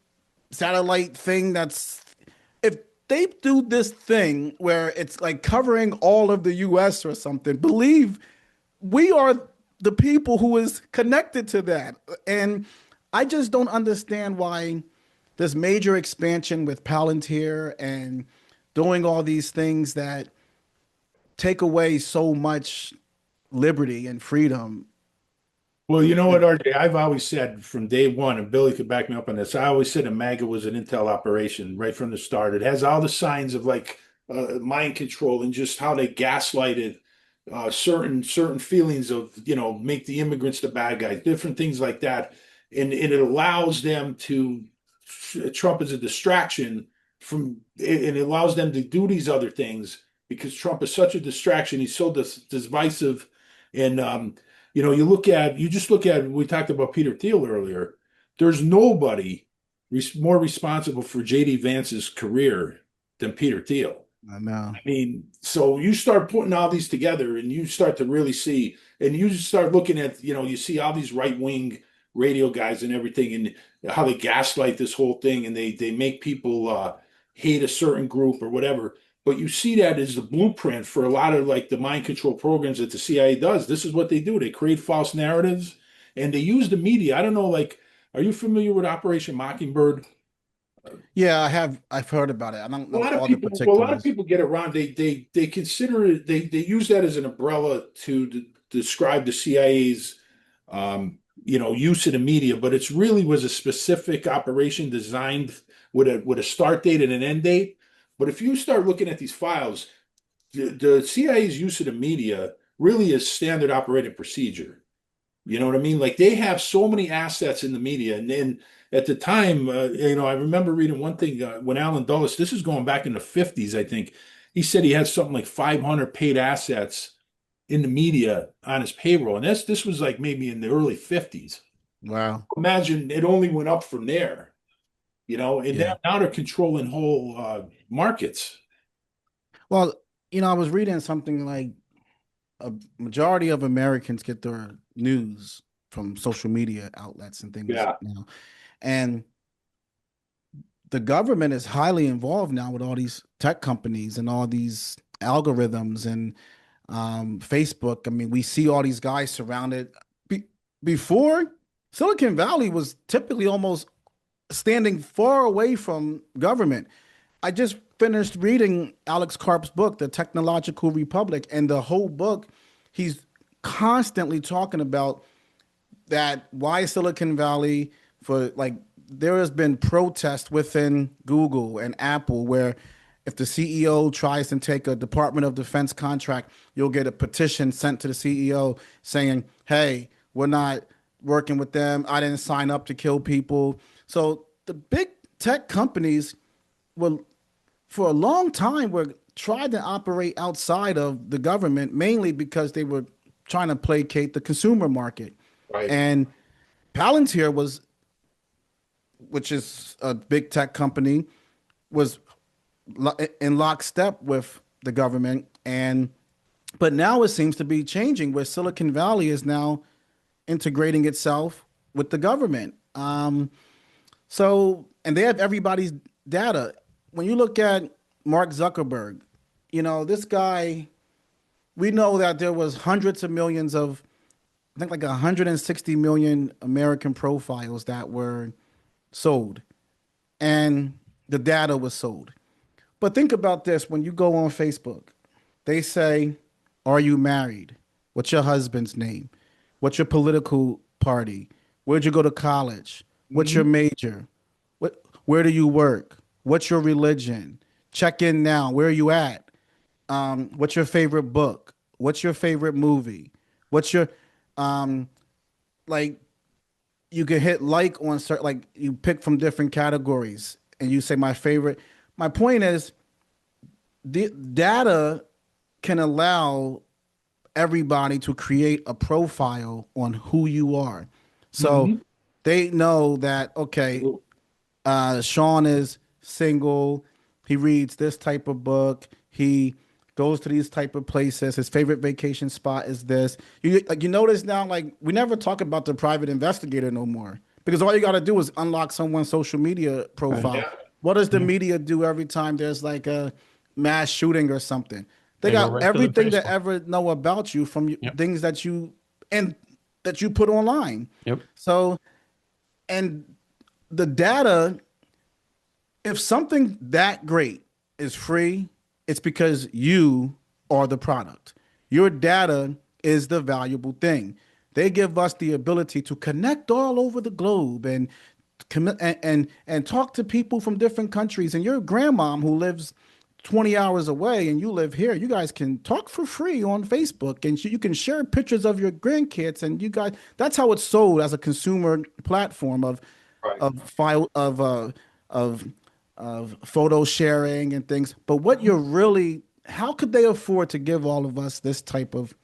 satellite thing that's, if they do this thing where it's like covering all of the US or something, believe we are the people who is connected to that. And I just don't understand why this major expansion with Palantir and doing all these things that take away so much liberty and freedom. Well, you know what, RJ? I've always said from day one, and Billy could back me up on this. I always said a MAGA was an intel operation right from the start. It has all the signs of like mind control and just how they gaslighted certain feelings of, make the immigrants the bad guys, different things like that, and it allows them to, Trump is a distraction from, and it allows them to do these other things because Trump is such a distraction. He's so divisive, and you just look at, we talked about Peter Thiel earlier. There's nobody more responsible for JD Vance's career than Peter Thiel. I know. I mean, so you start putting all these together and you start to really see, and you start looking at, you see all these right-wing radio guys and everything, and how they gaslight this whole thing, and they make people hate a certain group or whatever. But you see that as the blueprint for a lot of like the mind control programs that the CIA does. This is what they do. They create false narratives and they use the media. I don't know, like, are you familiar with Operation Mockingbird? Yeah, I've heard about it. I don't know all the particulars. A lot of people get around. They consider it. They use that as an umbrella to describe the CIA's use of the media, but it's really was a specific operation designed with a start date and an end date. But if you start looking at these files, the CIA's use of the media really is standard operating procedure. You know what I mean? Like they have so many assets in the media, and then at the time, I remember reading one thing when Alan Dulles. This is going back in the 50s, I think. He said he had something like 500 paid assets in the media on his payroll, and this was like maybe in the early 50s. Wow. Imagine it only went up from there, and Yeah. now they're controlling whole markets. Well, I was reading something like a majority of Americans get their news from social media outlets and things Yeah. now. And the government is highly involved now with all these tech companies and all these algorithms and Facebook. I mean, we see all these guys surrounded. Before, Silicon Valley was typically almost standing far away from government. I just finished reading Alex Karp's book, The Technological Republic, and the whole book, he's constantly talking about that why Silicon Valley, for like, there has been protests within Google and Apple where if the CEO tries to take a Department of Defense contract, you'll get a petition sent to the CEO saying, hey, we're not working with them. I didn't sign up to kill people. So the big tech companies will, for a long time, were tried to operate outside of the government, mainly because they were trying to placate the consumer market. Right. And Palantir was, which is a big tech company, was in lockstep with the government, and But now it seems to be changing where Silicon Valley is now integrating itself with the government. And they have everybody's data. When you look at Mark Zuckerberg, this guy, we know that there was hundreds of millions of, I think like 160 million American profiles that were sold, and the data was sold. But think about this: when you go on Facebook, they say, "Are you married? What's your husband's name? What's your political party? Where'd you go to college? What's your major? Where do you work? What's your religion? Check in now. Where are you at? What's your favorite book? What's your favorite movie? What's your like?" You can hit like on certain, like you pick from different categories, and you say my favorite. My point is, the data can allow everybody to create a profile on who you are. So they know that, okay, Sean is single. He reads this type of book. He goes to these type of places. His favorite vacation spot is this. You notice now, like, we never talk about the private investigator no more, because all you got to do is unlock someone's social media profile. Yeah. What does the media do every time there's like a mass shooting or something? They go got right to the everything to Facebook. ever know about you from things that you put online. Yep. So, and the data, if something that great is free, it's because you are the product. Your data is the valuable thing. They give us the ability to connect all over the globe and talk to people from different countries. And your grandmom who lives 20 hours away and you live here, you guys can talk for free on Facebook, and you can share pictures of your grandkids, and you guys, that's how it's sold as a consumer platform of Right. of photo sharing and things. But what you're really, how could they afford to give all of us this type of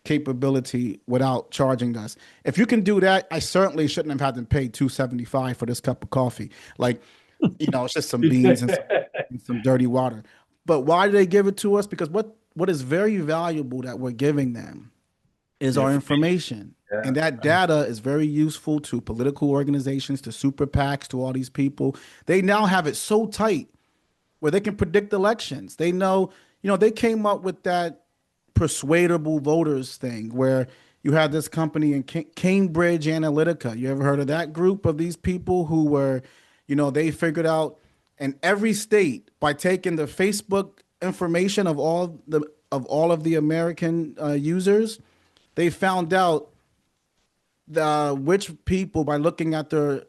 capability without charging us? If you can do that, I certainly shouldn't have had to pay $2.75 for this cup of coffee. Like, it's just some beans and some dirty water. But why do they give it to us? Because what is very valuable that we're giving them is our information. Yeah. And that data is very useful to political organizations, to super PACs, to all these people. They now have it so tight where they can predict elections. They know, they came up with that persuadable voters thing where you had this company in Cambridge Analytica. You ever heard of that group of these people who were, they figured out in every state by taking the Facebook information of all of the American users, they found out which people, by looking at their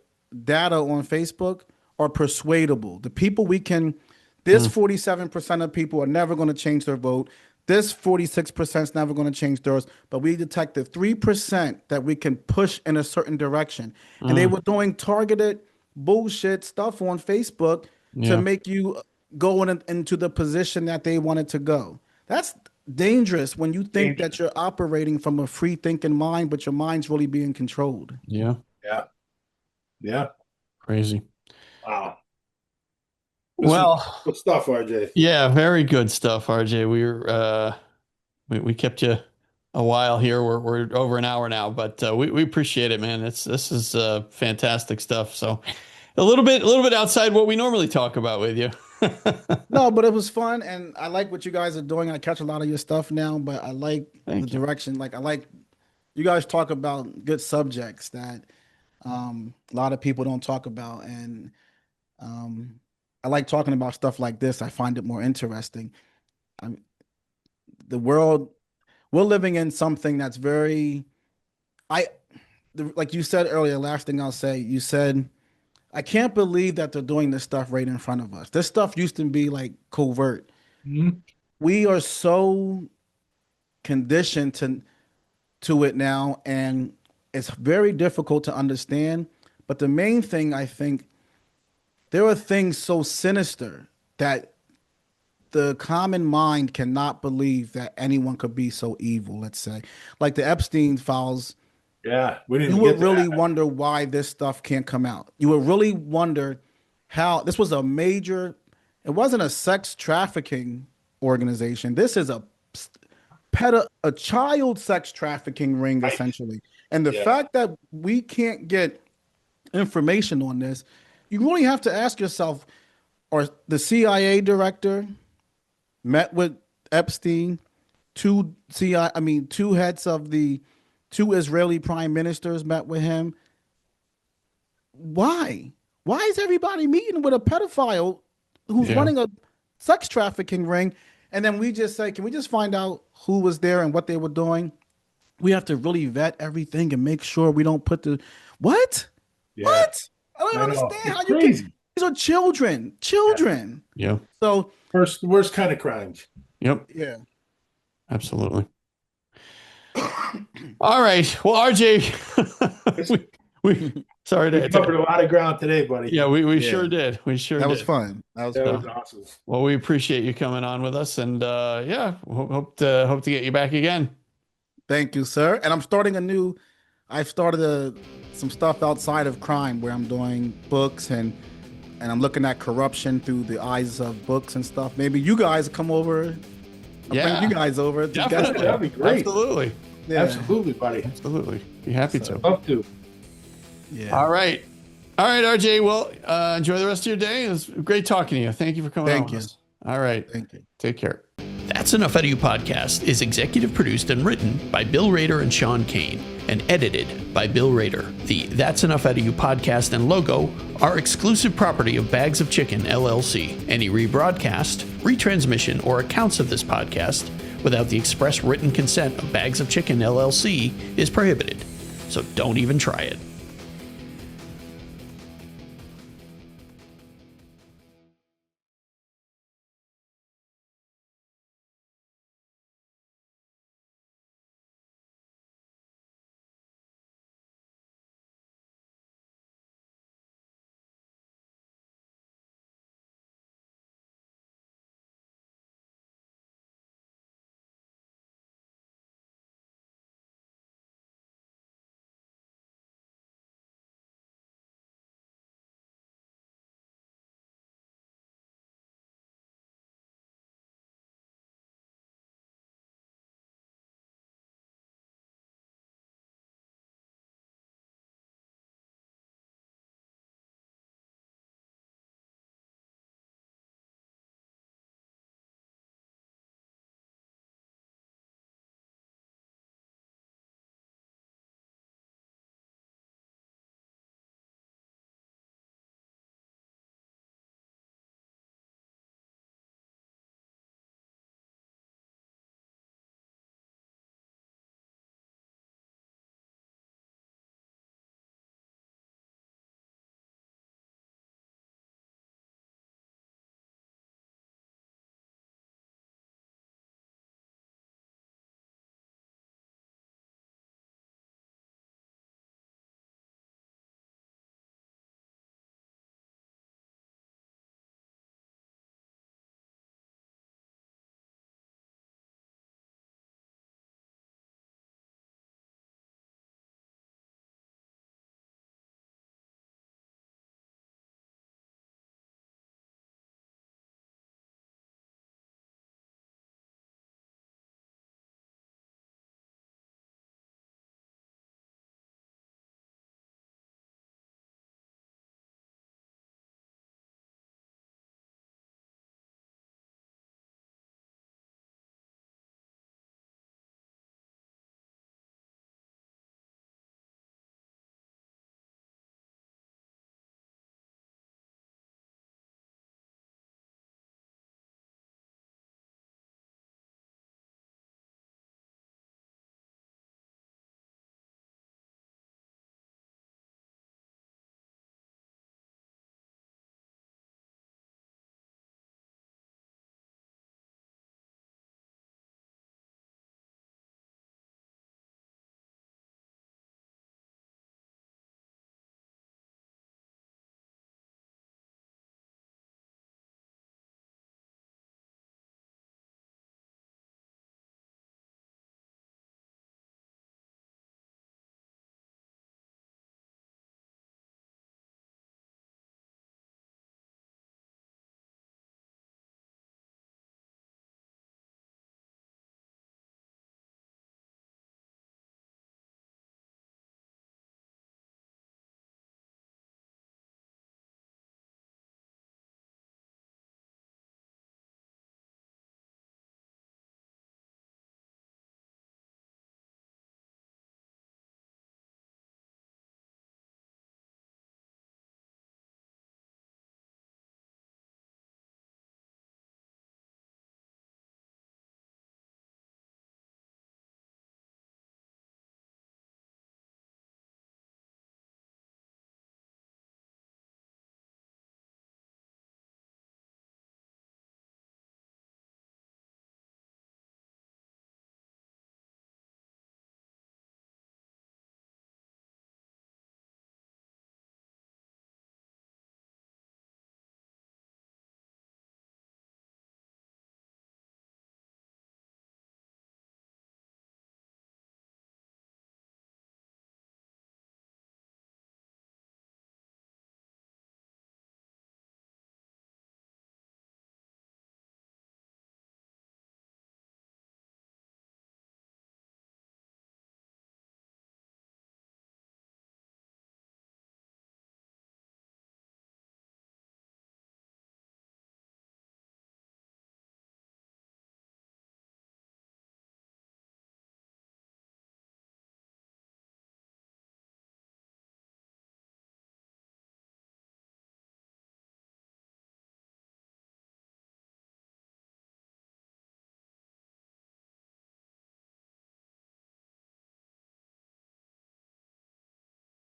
data on Facebook, are persuadable. The people this 47% of people are never going to change their vote. This 46% is never going to change theirs, but we detected 3% that we can push in a certain direction. And they were doing targeted bullshit stuff on Facebook to make you go into the position that they wanted to go. That's dangerous when you think that you're operating from a free thinking mind, but your mind's really being controlled. Yeah. Yeah. Yeah. Crazy. Wow. Well, Good stuff, RJ. yeah, very good stuff, RJ. We kept you a while here. We're over an hour now, but we appreciate it, man. This is fantastic stuff. So a little bit outside what we normally talk about with you. No, but it was fun, and I like what you guys are doing. I catch a lot of your stuff now, but I like the direction. Like, I like you guys talk about good subjects that a lot of people don't talk about, and I like talking about stuff like this. I find it more interesting. The world, we're living in something that's very, like you said earlier, last thing I'll say, you said, I can't believe that they're doing this stuff right in front of us. This stuff used to be like covert. We are so conditioned to it now, and it's very difficult to understand. But the main thing, I think, there are things so sinister that the common mind cannot believe that anyone could be so evil, let's say. Like the Epstein Files. Yeah, we didn't You get would to really that. wonder why this stuff can't come out. You would really wonder how this was a major, it wasn't a sex trafficking organization. This is a child sex trafficking ring, essentially. And the fact that we can't get information on this, you really have to ask yourself, or the CIA director met with Epstein, two heads of the two Israeli prime ministers met with him. Why? Why is everybody meeting with a pedophile who's running a sex trafficking ring? And then we just say, can we just find out who was there and what they were doing? We have to really vet everything and make sure we don't put what? Yeah. What? I don't understand how you can. These are children. Yeah. So worst kind of crimes. Yep. Yeah. Absolutely. All right. Well, RJ, we sorry to covered a lot of ground today, buddy. Yeah, we sure did. We sure that did. Was fun. That was awesome. Well, we appreciate you coming on with us, and hope to get you back again. Thank you, sir. And I'm starting I've started some stuff outside of crime where I'm doing books and I'm looking at corruption through the eyes of books and stuff. Maybe you guys come over. I'll bring you guys over. Definitely. That'd be great. Absolutely. Yeah. Absolutely, buddy. Absolutely. Be happy to. Love to. Yeah. All right, RJ. Well, enjoy the rest of your day. It was great talking to you. Thank you for coming on. Thank you. All right. Thank you. Take care. That's Enough Out of You podcast is executive produced and written by Bill Rader and Sean Kane and edited by Bill Rader. The That's Enough Out of You podcast and logo are exclusive property of Bags of Chicken, LLC. Any rebroadcast, retransmission, or accounts of this podcast without the express written consent of Bags of Chicken, LLC is prohibited. So don't even try it.